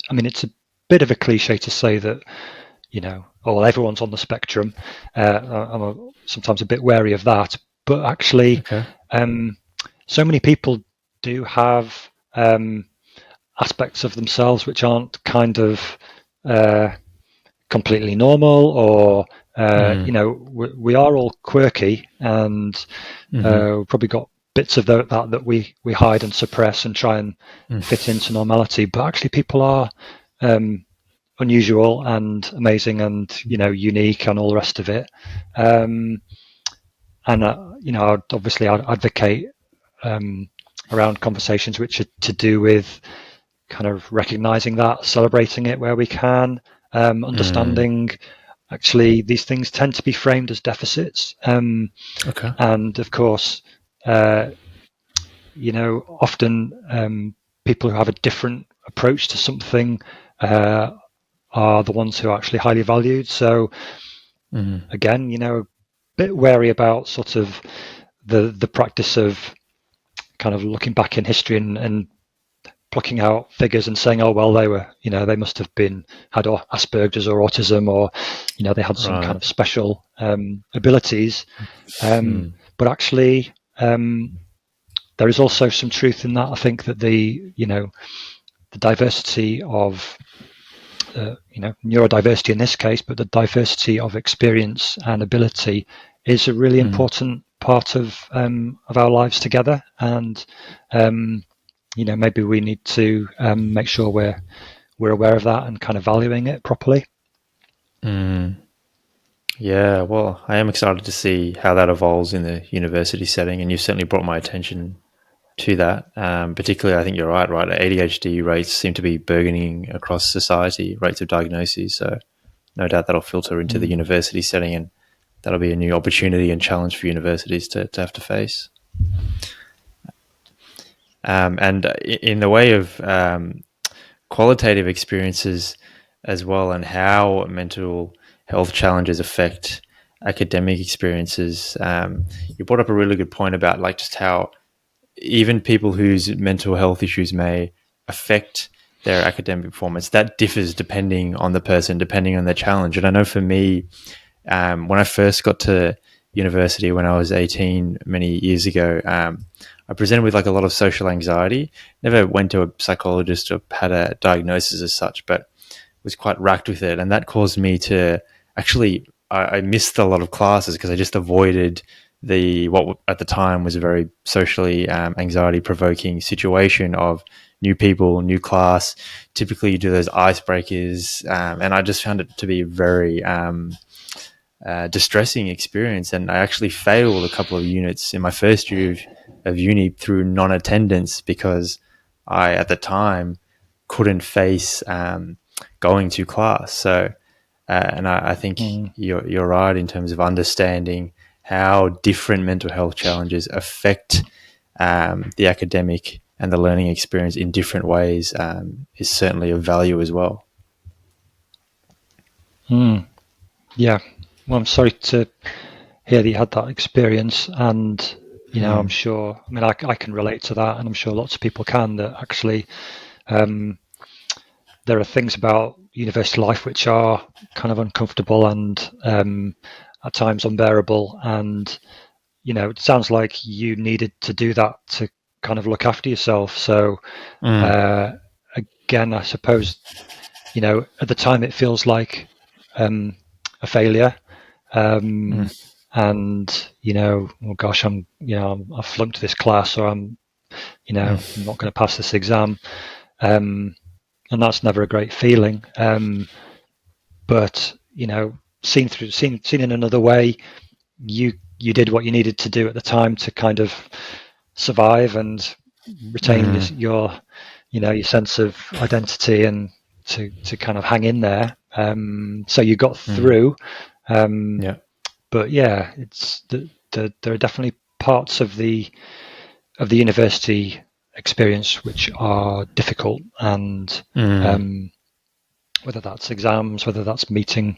I mean, it's a bit of a cliche to say that everyone's on the spectrum. I'm sometimes a bit wary of that, but actually so many people do have aspects of themselves which aren't kind of completely normal, or we are all quirky, and we've probably got bits of that we hide and suppress and try and fit into normality, but actually people are unusual and amazing and unique and all the rest of it. And I'd advocate around conversations which are to do with kind of recognizing that, celebrating it where we can, understanding actually these things tend to be framed as deficits, and of course often people who have a different approach to something are the ones who are actually highly valued. So again, bit wary about sort of the practice of kind of looking back in history and plucking out figures and saying, oh well, they must have had Asperger's or autism, or they had some kind of special abilities. But actually, there is also some truth in that. I think that the diversity of neurodiversity in this case, but the diversity of experience and ability is a really important part of our lives together. And maybe we need to make sure we're aware of that and kind of valuing it properly. Yeah, well, I am excited to see how that evolves in the university setting, and you've certainly brought my attention to that. Particularly, I think you're right. ADHD rates seem to be burgeoning across society, rates of diagnoses. So no doubt that'll filter into the university setting, and that'll be a new opportunity and challenge for universities to have to face. And in the way of qualitative experiences as well, and how mental health challenges affect academic experiences, you brought up a really good point about just how even people whose mental health issues may affect their academic performance, that differs depending on the person, depending on their challenge. And I know for me, when I first got to university when I was 18 many years ago, I presented with a lot of social anxiety. Never went to a psychologist or had a diagnosis as such, but was quite racked with it. And that caused me to I missed a lot of classes because I just avoided what at the time was a very socially anxiety-provoking situation of new people, new class. Typically, you do those icebreakers, and I just found it to be a very distressing experience. And I actually failed a couple of units in my first year of uni through non-attendance because I, at the time, couldn't face going to class. So, and I think you're right in terms of understanding how different mental health challenges affect the academic and the learning experience in different ways is certainly of value as well. Yeah. Well, I'm sorry to hear that you had that experience, and I'm sure. I mean, I can relate to that, and I'm sure lots of people can. That actually, there are things about university life which are kind of uncomfortable and at times unbearable. And it sounds like you needed to do that to kind of look after yourself. So again, I suppose at the time it feels like a failure. And oh gosh, I've flunked this class, or I'm not going to pass this exam, and that's never a great feeling. But seen in another way, you did what you needed to do at the time to kind of survive and retain your sense of identity and to kind of hang in there. So you got through. But yeah, there are definitely parts of the university experience which are difficult, and whether that's exams, whether that's meeting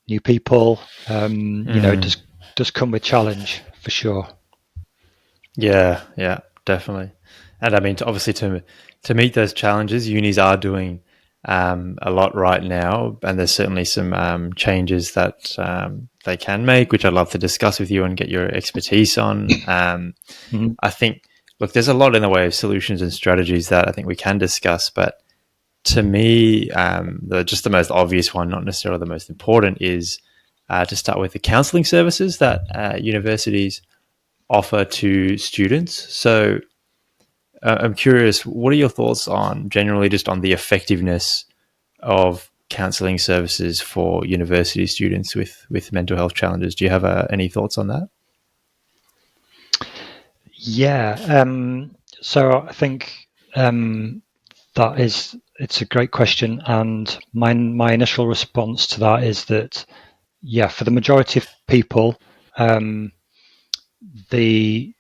new people, it does come with challenge for sure. Yeah, definitely. And I mean, obviously, to meet those challenges, unis are doing a lot right now, and there's certainly some changes that they can make, which I'd love to discuss with you and get your expertise on. I think, look, there's a lot in the way of solutions and strategies that I think we can discuss, but to me, just the most obvious one, not necessarily the most important, is to start with the counselling services that universities offer to students. So I'm curious, what are your thoughts on generally just on the effectiveness of counselling services for university students with mental health challenges? Do you have any thoughts on that? Yeah. So I think it's a great question, and my initial response to that is that, yeah, for the majority of people, the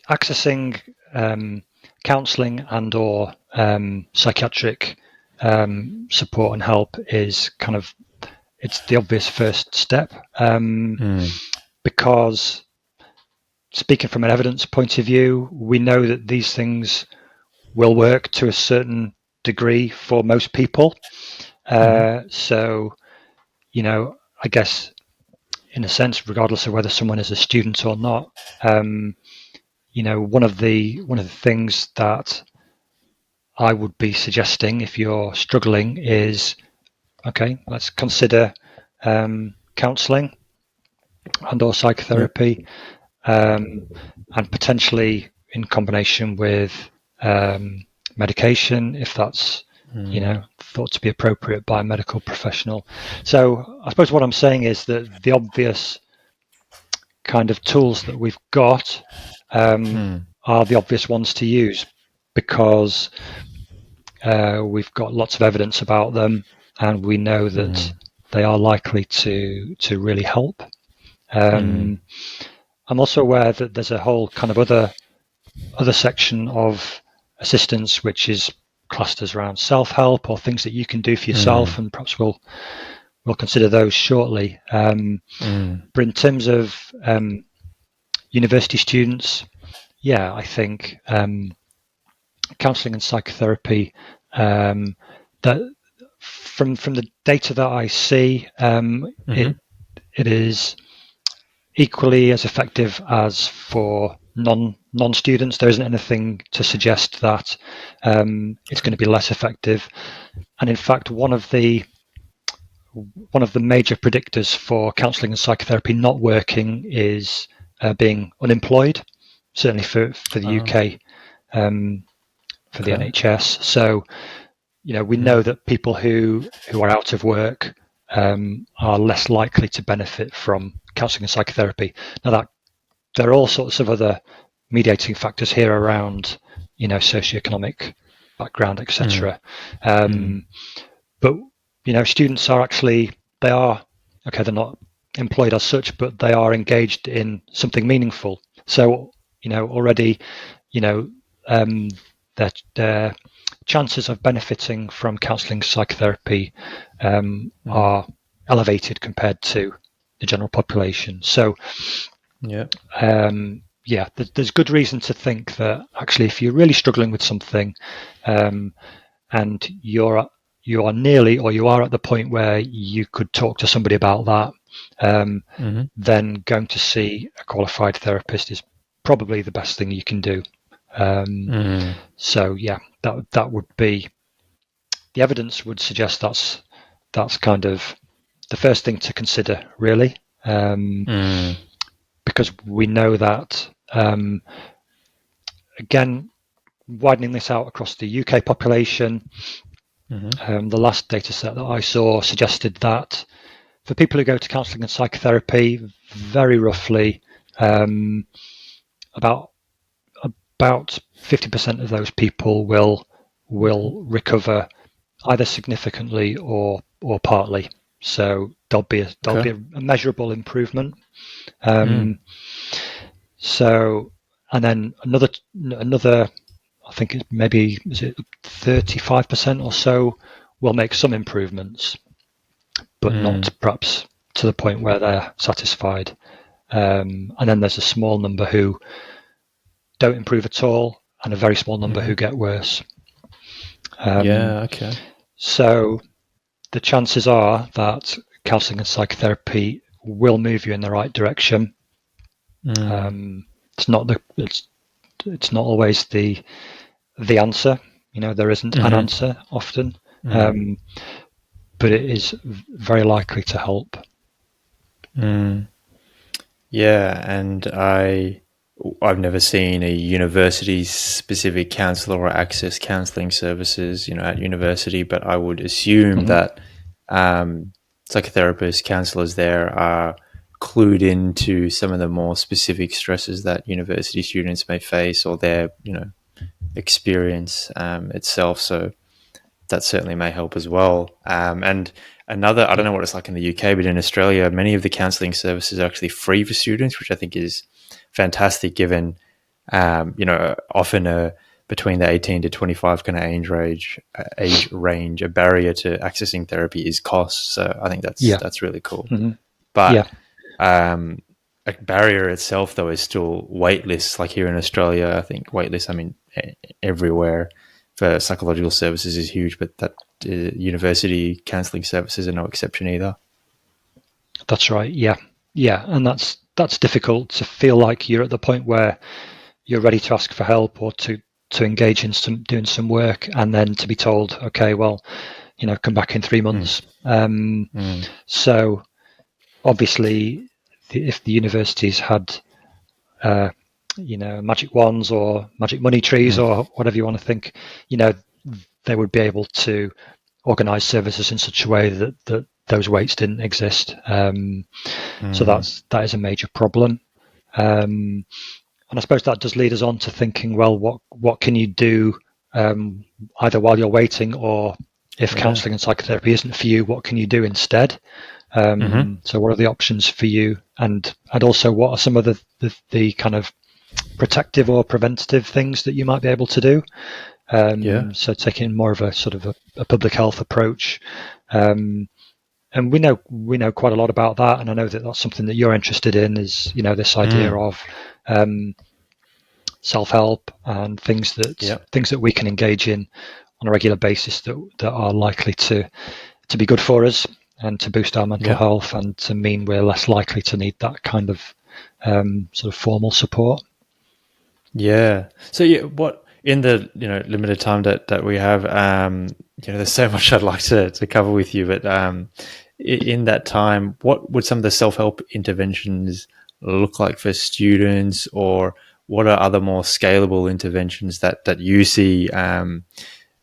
accessing counselling and or psychiatric support and help is it's the obvious first step, because speaking from an evidence point of view, we know that these things will work to a certain degree for most people. So, I guess in a sense, regardless of whether someone is a student or not, one of the things that I would be suggesting if you're struggling is, okay, let's consider counselling and or psychotherapy, and potentially in combination with medication, if that's thought to be appropriate by a medical professional. So I suppose what I'm saying is that the obvious kind of tools that we've got are the obvious ones to use, because we've got lots of evidence about them, and we know that they are likely to really help. I'm also aware that there's a whole kind of other section of assistance which is classed as around self-help or things that you can do for yourself, and perhaps we'll consider those shortly. But in terms of university students, I think counselling and psychotherapy, that from the data that I see, it is equally as effective as for non-students. There isn't anything to suggest that it's going to be less effective. And in fact, one of the major predictors for counselling and psychotherapy not working is being unemployed, certainly for the UK, for the NHS. So, we know that people who are out of work are less likely to benefit from counselling and psychotherapy. Now, that there are all sorts of other mediating factors here around, socioeconomic background, etc. But students are actually, they're not employed as such, but they are engaged in something meaningful. So already their chances of benefiting from counselling psychotherapy are elevated compared to the general population. So there's good reason to think that actually, if you're really struggling with something, and you are nearly, or you are at the point where you could talk to somebody about that, then going to see a qualified therapist is probably the best thing you can do. So that would be, the evidence would suggest that's kind of the first thing to consider, really, because we know that, again, widening this out across the UK population, the last data set that I saw suggested that for people who go to counselling and psychotherapy, very roughly about 50% of those people will recover either significantly or partly. So there'll be a measurable improvement. So, and then another, I think maybe, is it 35% or so will make some improvements, but not perhaps to the point where they're satisfied. And then there's a small number who don't improve at all, and a very small number who get worse. So the chances are that counselling and psychotherapy will move you in the right direction. It's not always the answer. There isn't an answer often, but it is very likely to help. And I've never seen a university-specific counsellor or access counselling services, at university, but I would assume that psychotherapists, counsellors there are clued into some of the more specific stresses that university students may face, or their, experience itself. So that certainly may help as well. And another, I don't know what it's like in the UK, but in Australia, many of the counselling services are actually free for students, which I think is fantastic, given, often between the 18 to 25 kind of age range, a barrier to accessing therapy is cost. So I think that's really cool. Mm-hmm. But a barrier itself, though, is still wait lists. Like here in Australia, I think wait lists, I mean, everywhere for psychological services is huge, but that university counselling services are no exception either. That's right. Yeah. And that's difficult to feel like you're at the point where you're ready to ask for help or to engage in doing some work, and then to be told, okay, well, come back in 3 months. So obviously, if the universities had magic wands or magic money trees or whatever you want to think, they would be able to organise services in such a way that those waits didn't exist. So that is a major problem. And I suppose that does lead us on to thinking, well, what can you do either while you're waiting, or if counselling and psychotherapy isn't for you, what can you do instead? So what are the options for you? And also, what are some of the kind of protective or preventative things that you might be able to do? So taking more of a sort of a public health approach. And we know quite a lot about that, and I know that that's something that you're interested in, is this idea of self-help and things that we can engage in on a regular basis that are likely to be good for us and to boost our mental health, and to mean we're less likely to need that kind of sort of formal support. Yeah. So what in the limited time that we have, there's so much I'd like to cover with you, but in that time, what would some of the self-help interventions look like for students, or what are other more scalable interventions that you see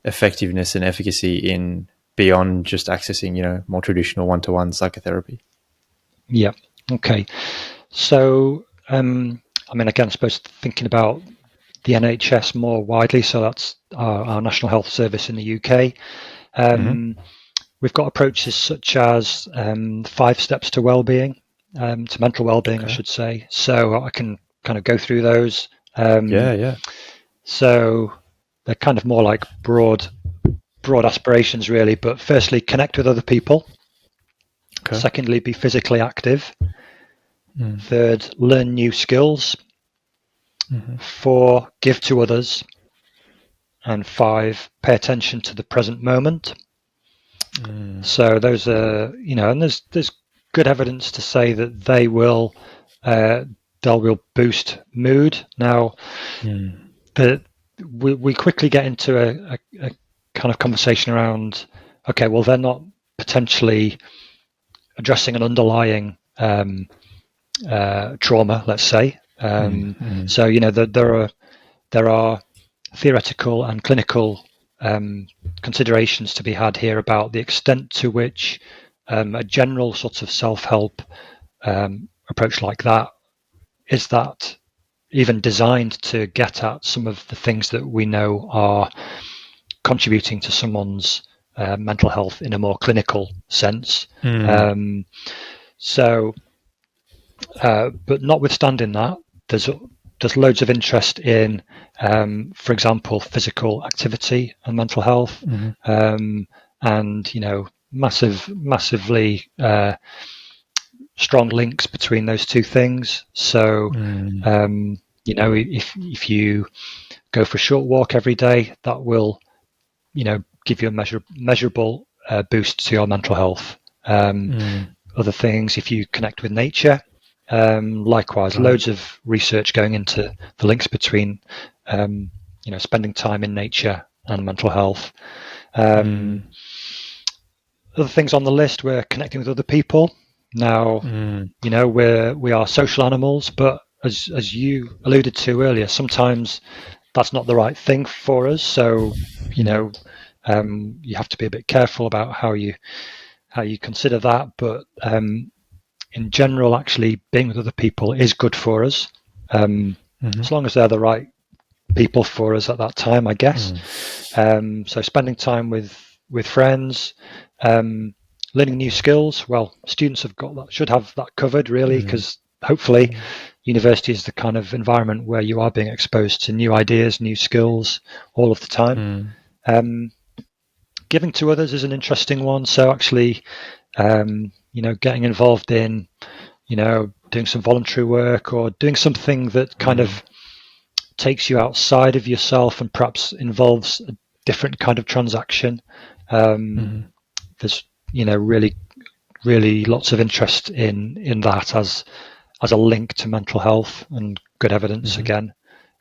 effectiveness and efficacy in beyond just accessing, more traditional one-to-one psychotherapy? Yeah. Okay. So, again, I suppose thinking about the NHS more widely, so that's our National Health Service in the UK. We've got approaches such as 5 steps to wellbeing, to mental wellbeing, I should say. So I can kind of go through those. So they're kind of more like broad aspirations, really. But firstly, connect with other people. Secondly, be physically active. Third, learn new skills. 4, give to others. And 5, pay attention to the present moment. So those are, and there's good evidence to say that they will boost mood. Now, we quickly get into a kind of conversation around, okay, well, they're not potentially addressing an underlying trauma, let's say. So there are theoretical and clinical considerations to be had here about the extent to which a general sort of self-help approach like that is that even designed to get at some of the things that we know are contributing to someone's mental health in a more clinical sense. But notwithstanding that, there's loads of interest in, for example, physical activity and mental health, and massively strong links between those two things. So, if you go for a short walk every day, that will, give you a measurable boost to your mental health. Other things, if you connect with nature. Likewise, loads of research going into the links between, spending time in nature and mental health. Other things on the list, we're connecting with other people. Now, we are social animals, but as you alluded to earlier, sometimes that's not the right thing for us. So, you have to be a bit careful about how you consider that. But in general, actually being with other people is good for us, as long as they're the right people for us at that time, I guess. So spending time with friends, learning new skills. Well, students should have that covered, really, because hopefully university is the kind of environment where you are being exposed to new ideas, new skills all of the time. Giving to others is an interesting one. So actually, getting involved in, doing some voluntary work or doing something that kind of takes you outside of yourself and perhaps involves a different kind of transaction. There's, really, really lots of interest in that as a link to mental health and good evidence again.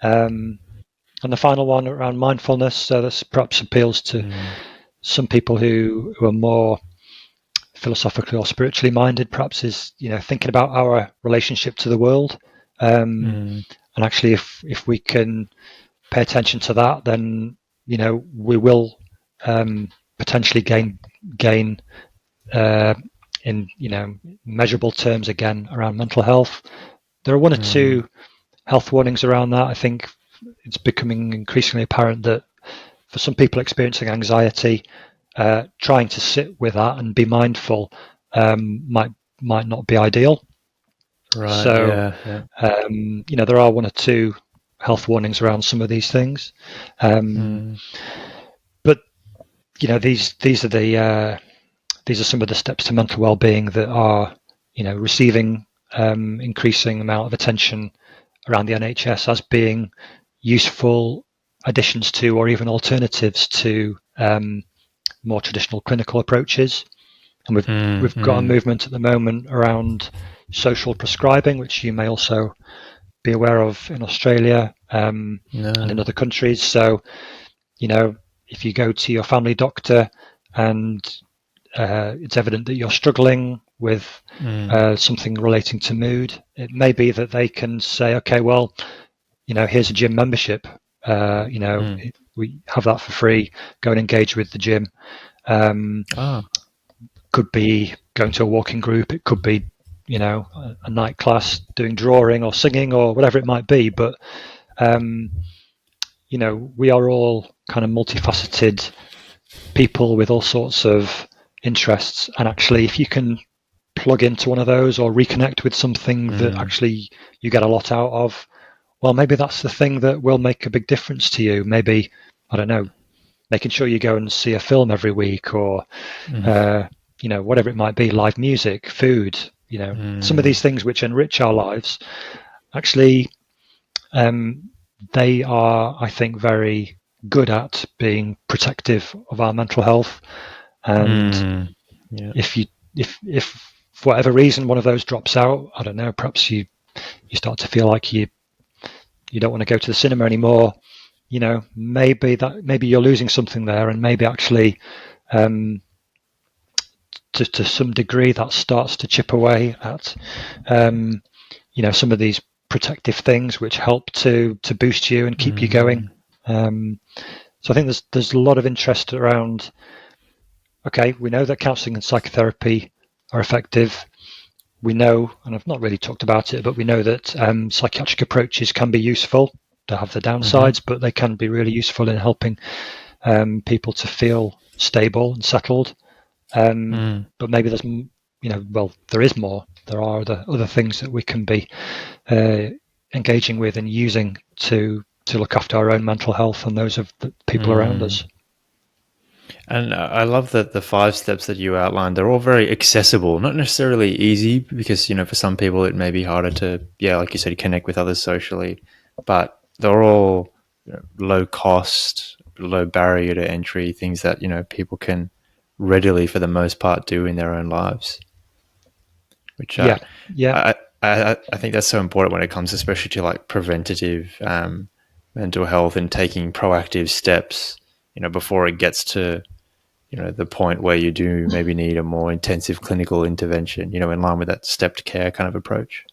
And the final one around mindfulness. So this perhaps appeals to some people who are more philosophically or spiritually minded, perhaps, is thinking about our relationship to the world. And actually, if we can pay attention to that, then we will potentially gain in measurable terms again around mental health. There are one or two health warnings around that. I think it's becoming increasingly apparent that for some people experiencing anxiety, trying to sit with that and be mindful might not be ideal. Right. So, there are one or two health warnings around some of these things, but these are some of the steps to mental well-being that are receiving increasing amount of attention around the NHS as being useful additions to or even alternatives to more traditional clinical approaches. And we've got a movement at the moment around social prescribing, which you may also be aware of in Australia and in other countries. So, if you go to your family doctor and it's evident that you're struggling with something relating to mood, it may be that they can say, okay, well, here's a gym membership. We have that for free. Go and engage with the gym. Could be going to a walking group. It could be, a night class doing drawing or singing or whatever it might be. But, we are all kind of multifaceted people with all sorts of interests. And actually, if you can plug into one of those or reconnect with something that actually you get a lot out of, well, maybe that's the thing that will make a big difference to you. Maybe, I don't know, making sure you go and see a film every week or, whatever it might be, live music, food, some of these things which enrich our lives. Actually, they are, I think, very good at being protective of our mental health. And if for whatever reason one of those drops out, I don't know, perhaps you start to feel like you don't want to go to the cinema anymore. Maybe you're losing something there, and maybe actually to some degree that starts to chip away at some of these protective things which help to boost you and keep you going. So I think there's a lot of interest around, okay, we know that counselling and psychotherapy are effective. We know, and I've not really talked about it, but we know that psychiatric approaches can be useful. They have their downsides, but they can be really useful in helping people to feel stable and settled. But maybe there's, there is more. There are other things that we can be engaging with and using to look after our own mental health and those of the people around us. And I love that the 5 steps that you outlined, they're all very accessible, not necessarily easy, because, for some people it may be harder to, like you said, connect with others socially, but they're all low cost, low barrier to entry, things that, people can readily, for the most part, do in their own lives. Which I think that's so important when it comes, especially to like preventative mental health and taking proactive steps, before it gets to, the point where you do maybe need a more intensive clinical intervention, in line with that stepped care kind of approach.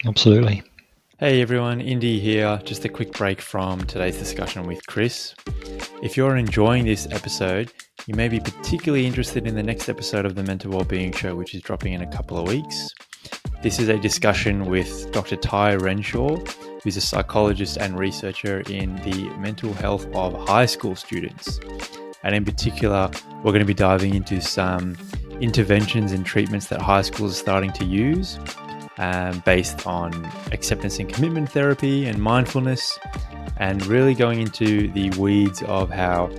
Absolutely. Hey everyone, Indy here. Just a quick break from today's discussion with Chris. If you're enjoying this episode, you may be particularly interested in the next episode of the Mental Wellbeing Show, which is dropping in a couple of weeks. This is a discussion with Dr. Ty Renshaw, who's a psychologist and researcher in the mental health of high school students. And in particular, we're going to be diving into some interventions and treatments that high schools are starting to use, based on acceptance and commitment therapy and mindfulness, and really going into the weeds of how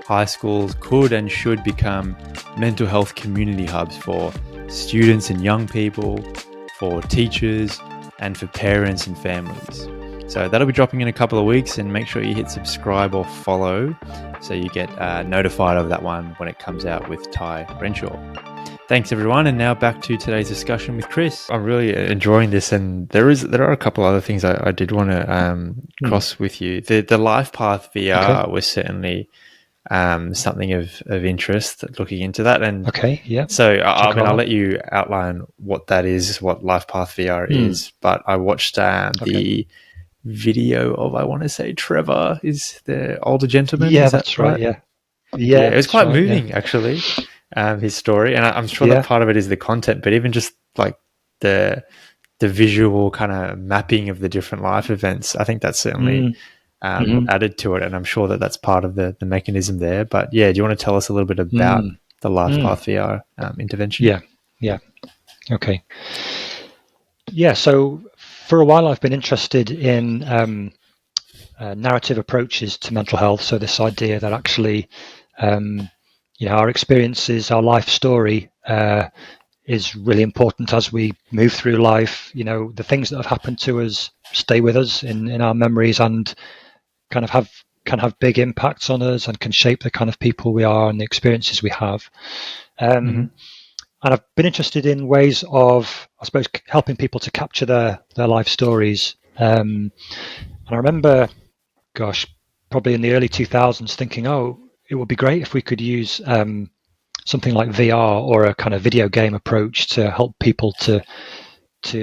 high schools could and should become mental health community hubs for students and young people, for teachers, and for parents and families. So that'll be dropping in a couple of weeks, and make sure you hit subscribe or follow so you get notified of that one when it comes out with Ty Renshaw. Thanks everyone, and now back to today's discussion with Chris. I'm really enjoying this, and there are a couple other things I did want to cross with you. The LifePathVR was certainly something of interest, looking into that. And so I'll let you outline what that is, what LifePathVR is. But I watched the video of, I want to say, Trevor is the older gentleman. Yeah, that's right. Yeah, it was quite moving actually. His story, and I'm sure that part of it is the content, but even just like the visual kind of mapping of the different life events, I think that's certainly added to it, and I'm sure that's part of the mechanism there. But do you want to tell us a little bit about the LifePathVR intervention? Yeah. Okay. Yeah. So for a while, I've been interested in narrative approaches to mental health. So this idea that actually, our experiences, our life story is really important as we move through life. The things that have happened to us stay with us in our memories and kind of can have big impacts on us and can shape the kind of people we are and the experiences we have. And I've been interested in ways of, I suppose, helping people to capture their life stories. And I remember, probably in the early 2000s thinking, it would be great if we could use something like VR or a kind of video game approach to help people to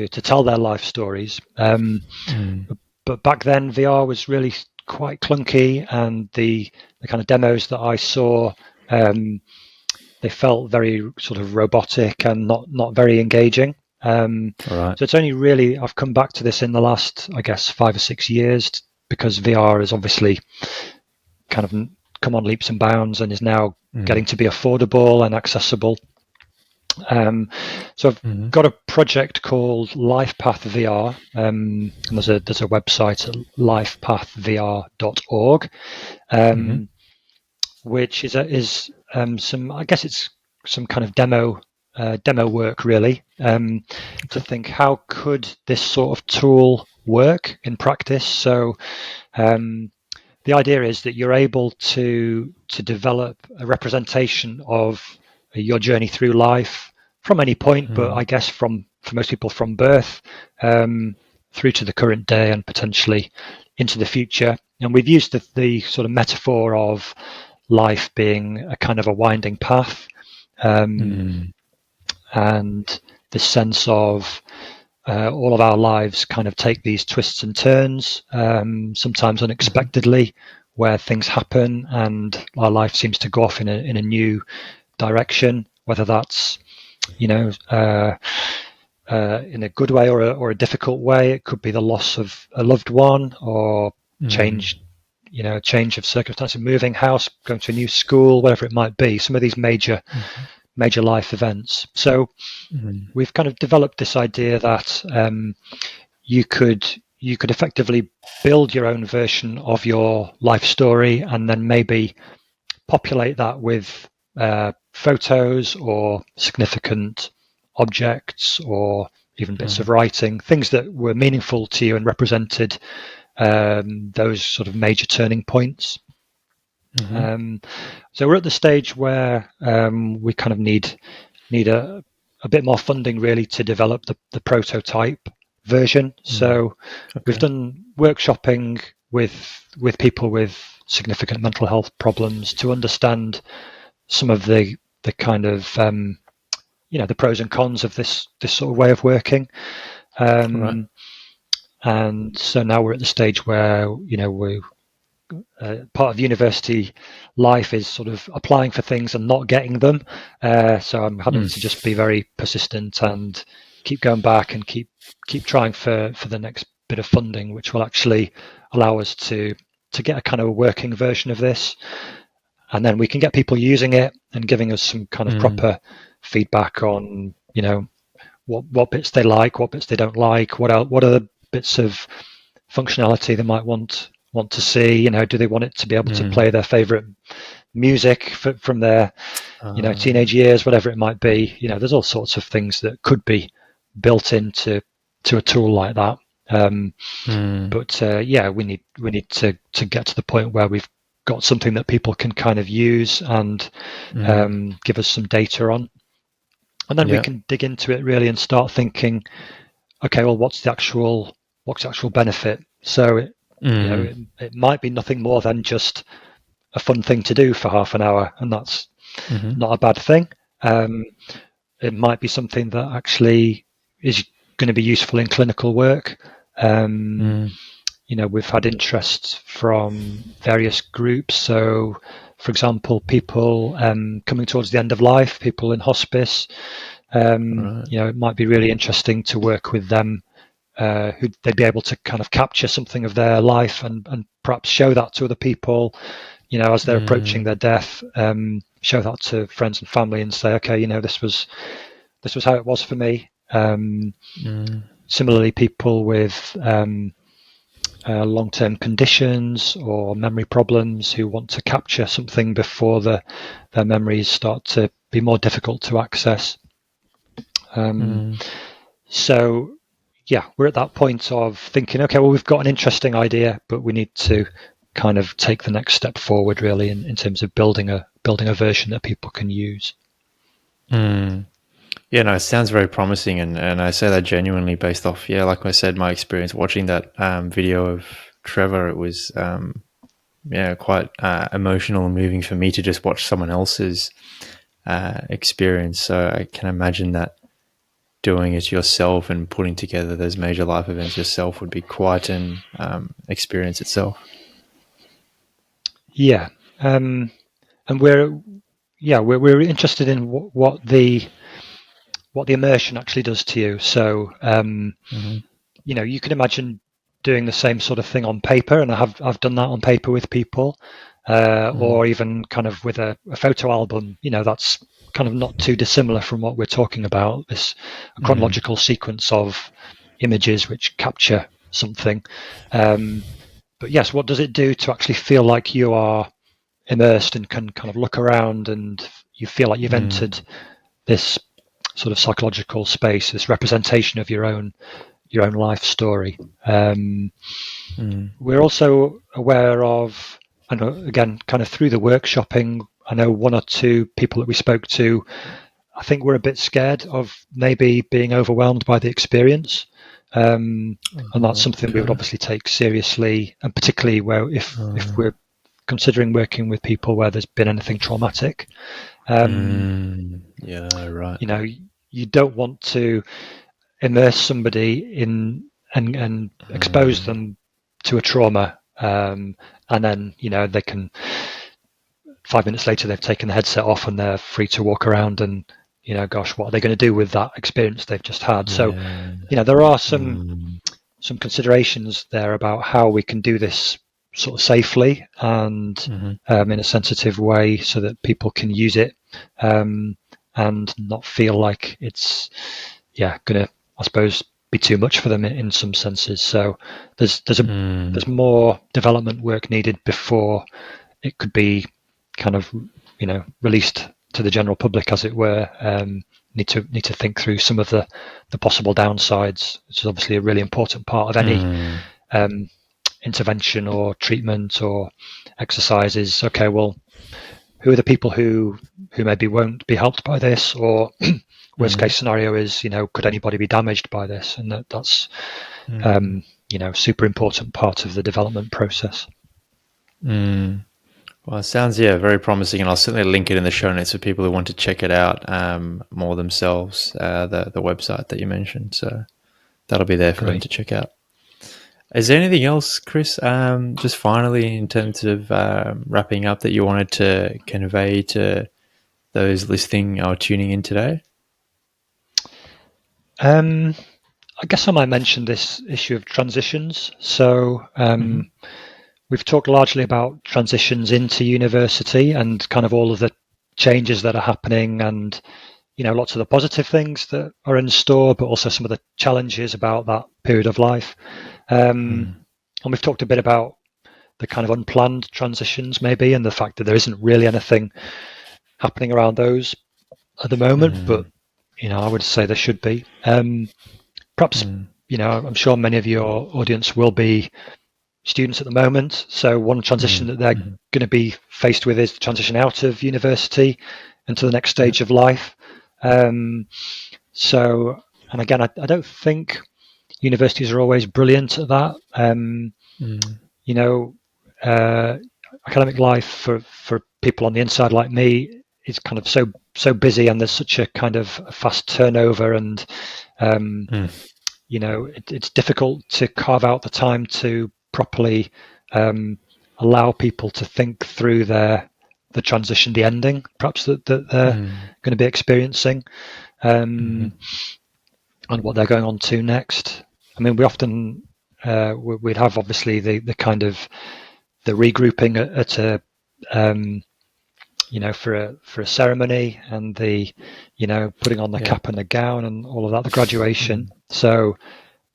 tell their life stories. But back then, VR was really quite clunky, and the kind of demos that I saw, they felt very sort of robotic and not very engaging. So it's only really, I've come back to this in the last, I guess, 5 or 6 years, because VR has obviously kind of come on leaps and bounds and is now getting to be affordable and accessible. So I've got a project called LifePathVR, and there's a website at lifepathvr.org, which is some, I guess it's some kind of demo work really, to think how could this sort of tool work in practice. So the idea is that you're able to develop a representation of your journey through life from any point, but I guess for most people from birth through to the current day and potentially into the future. And we've used the sort of metaphor of life being a kind of a winding path, and this sense of all of our lives kind of take these twists and turns, sometimes unexpectedly, where things happen and our life seems to go off in a new direction, whether that's in a good way or a difficult way. It could be the loss of a loved one, or change of circumstance, moving house, going to a new school, whatever it might be. Some of these major life events. So we've kind of developed this idea that you could effectively build your own version of your life story, and then maybe populate that with photos or significant objects, or even bits of writing, things that were meaningful to you and represented those sort of major turning points. So we're at the stage where we kind of need a bit more funding really to develop the prototype version. So we've done workshopping with people with significant mental health problems to understand some of the kind of the pros and cons of this sort of way of working. And so now we're at the stage where we part of university life is sort of applying for things and not getting them. So I'm having to just be very persistent and keep going back and keep trying for the next bit of funding, which will actually allow us to get a kind of a working version of this. And then we can get people using it and giving us some kind of proper feedback on, what bits they like, what bits they don't like, what are the bits of functionality they might want to see. Do they want it to be able to play their favorite music from their teenage years, whatever it might be. There's all sorts of things that could be built into a tool like that. But we need to get to the point where we've got something that people can kind of use and give us some data on, and then we can dig into it really and start thinking, okay, well, what's the actual benefit? So it might be nothing more than just a fun thing to do for half an hour, and that's not a bad thing. It might be something that actually is going to be useful in clinical work. We've had interest from various groups. So, for example, people coming towards the end of life, people in hospice. It might be really interesting to work with them. Who they'd be able to kind of capture something of their life and perhaps show that to other people, as they're approaching their death. Show that to friends and family and say, okay, this was how it was for me. Similarly, people with long-term conditions or memory problems who want to capture something before their memories start to be more difficult to access. So, we're at that point of thinking, okay, well, we've got an interesting idea, but we need to kind of take the next step forward, really, in terms of building a version that people can use. Yeah, no, it sounds very promising, and I say that genuinely based off, like I said, my experience watching that video of Trevor. It was, quite emotional and moving for me to just watch someone else's experience. So I can imagine that doing it yourself and putting together those major life events yourself would be quite an experience itself. Yeah, and we're interested in what the immersion actually does to you. So, you can imagine doing the same sort of thing on paper, and I've done that on paper with people, or even kind of with a photo album. That's kind of not too dissimilar from what we're talking about. This chronological sequence of images which capture something. But yes, what does it do to actually feel like you are immersed and can kind of look around and you feel like you've entered this sort of psychological space, this representation of your own life story. We're also aware of, and again, kind of through the workshopping, I know one or two people that we spoke to, I think we're a bit scared of maybe being overwhelmed by the experience. And that's something we would obviously take seriously, and particularly where if we're considering working with people where there's been anything traumatic. You don't want to immerse somebody in and expose them to a trauma, and then they can 5 minutes later they've taken the headset off and they're free to walk around and gosh, what are they going to do with that experience they've just had? So there are some considerations there about how we can do this sort of safely and in a sensitive way so that people can use it and not feel like it's gonna, I suppose, be too much for them in some senses. So there's more development work needed before it could be kind of released to the general public, as it were. Need to think through some of the possible downsides, which is obviously a really important part of any intervention or treatment or exercises. Okay, well, who are the people who maybe won't be helped by this, or worst case scenario is, could anybody be damaged by this? And that's super important part of the development process. Well, it sounds, very promising, and I'll certainly link it in the show notes for people who want to check it out more themselves, the website that you mentioned. So that'll be there for them to check out. Is there anything else, Chris, just finally in terms of wrapping up, that you wanted to convey to those listening or tuning in today? I guess I might mention this issue of transitions. So we've talked largely about transitions into university and kind of all of the changes that are happening and, lots of the positive things that are in store, but also some of the challenges about that period of life. And we've talked a bit about the kind of unplanned transitions maybe, and the fact that there isn't really anything happening around those at the moment, but I would say there should be. Perhaps I'm sure many of your audience will be students at the moment, so one transition that they're going to be faced with is the transition out of university into the next stage of life. So, and again, I don't think universities are always brilliant at that. Academic life for people on the inside like me is kind of so busy, and there's such a kind of fast turnover, and it's difficult to carve out the time to properly allow people to think through the transition, the ending, perhaps that they're going to be experiencing, and what they're going on to next. I mean, we often we'd have obviously the kind of the regrouping at a for a ceremony, and the putting on the cap and the gown and all of that, the graduation. So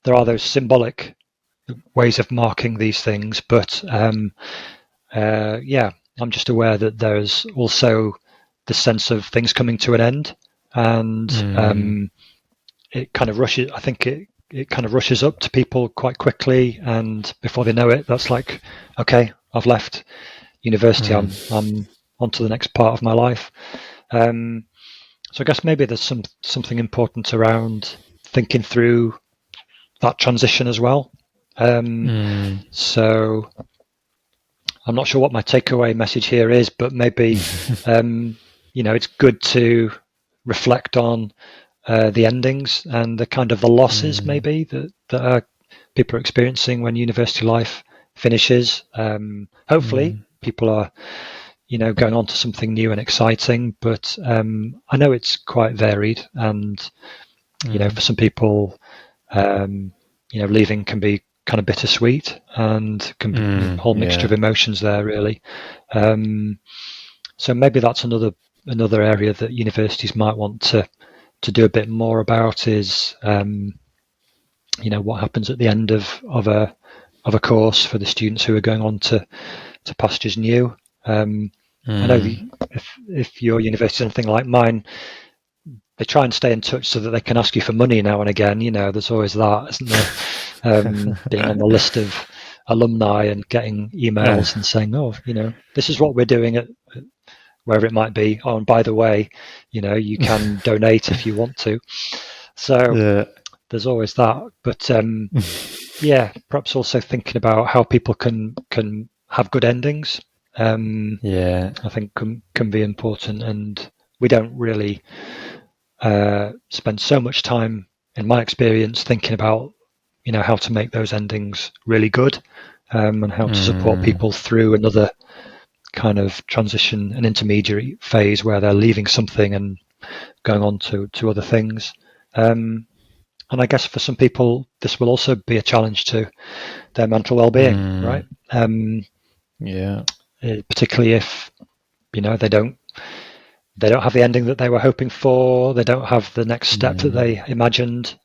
there are those symbolic ways of marking these things, but I'm just aware that there's also the sense of things coming to an end, and it kind of rushes. I think it kind of rushes up to people quite quickly, and before they know it, that's like, okay, I've left university. I'm on to the next part of my life. So I guess maybe there's something important around thinking through that transition as well. So I'm not sure what my takeaway message here is, but maybe it's good to reflect on the endings and the kind of the losses maybe that people are experiencing when university life finishes. Hopefully people are going on to something new and exciting, but I know it's quite varied, and for some people leaving can be kind of bittersweet, and can be a whole mixture of emotions there really. So maybe that's another area that universities might want to do a bit more about, is what happens at the end of a course for the students who are going on to pastures new. I know if your university is anything like mine, they try and stay in touch so that they can ask you for money now and again. There's always that, isn't there? Being on the list of alumni and getting emails and saying, oh, this is what we're doing at wherever it might be. Oh, and by the way, you can donate if you want to. So there's always that. But perhaps also thinking about how people can have good endings. I think can be important, and we don't really spend so much time, in my experience, thinking about how to make those endings really good, and how to support people through another kind of transition, an intermediary phase where they're leaving something and going on to other things. And I guess for some people this will also be a challenge to their mental well-being, right? Particularly if they don't have the ending that they were hoping for, they don't have the next step that they imagined.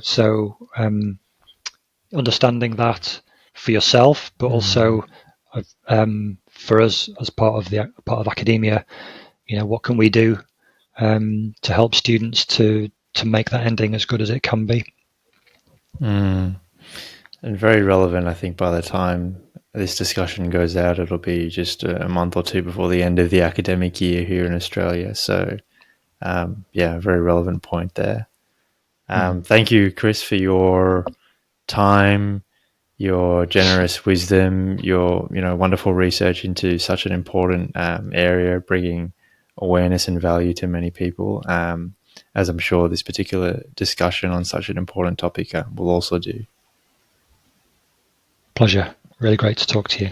So understanding that for yourself, but also for us as part of academia, what can we do to help students to make that ending as good as it can be. And very relevant, I think, by the time this discussion goes out, it'll be just a month or two before the end of the academic year here in Australia. So, very relevant point there. Thank you, Chris, for your time, your generous wisdom, your wonderful research into such an important area, bringing awareness and value to many people, as I'm sure this particular discussion on such an important topic will also do. Pleasure. Really great to talk to you.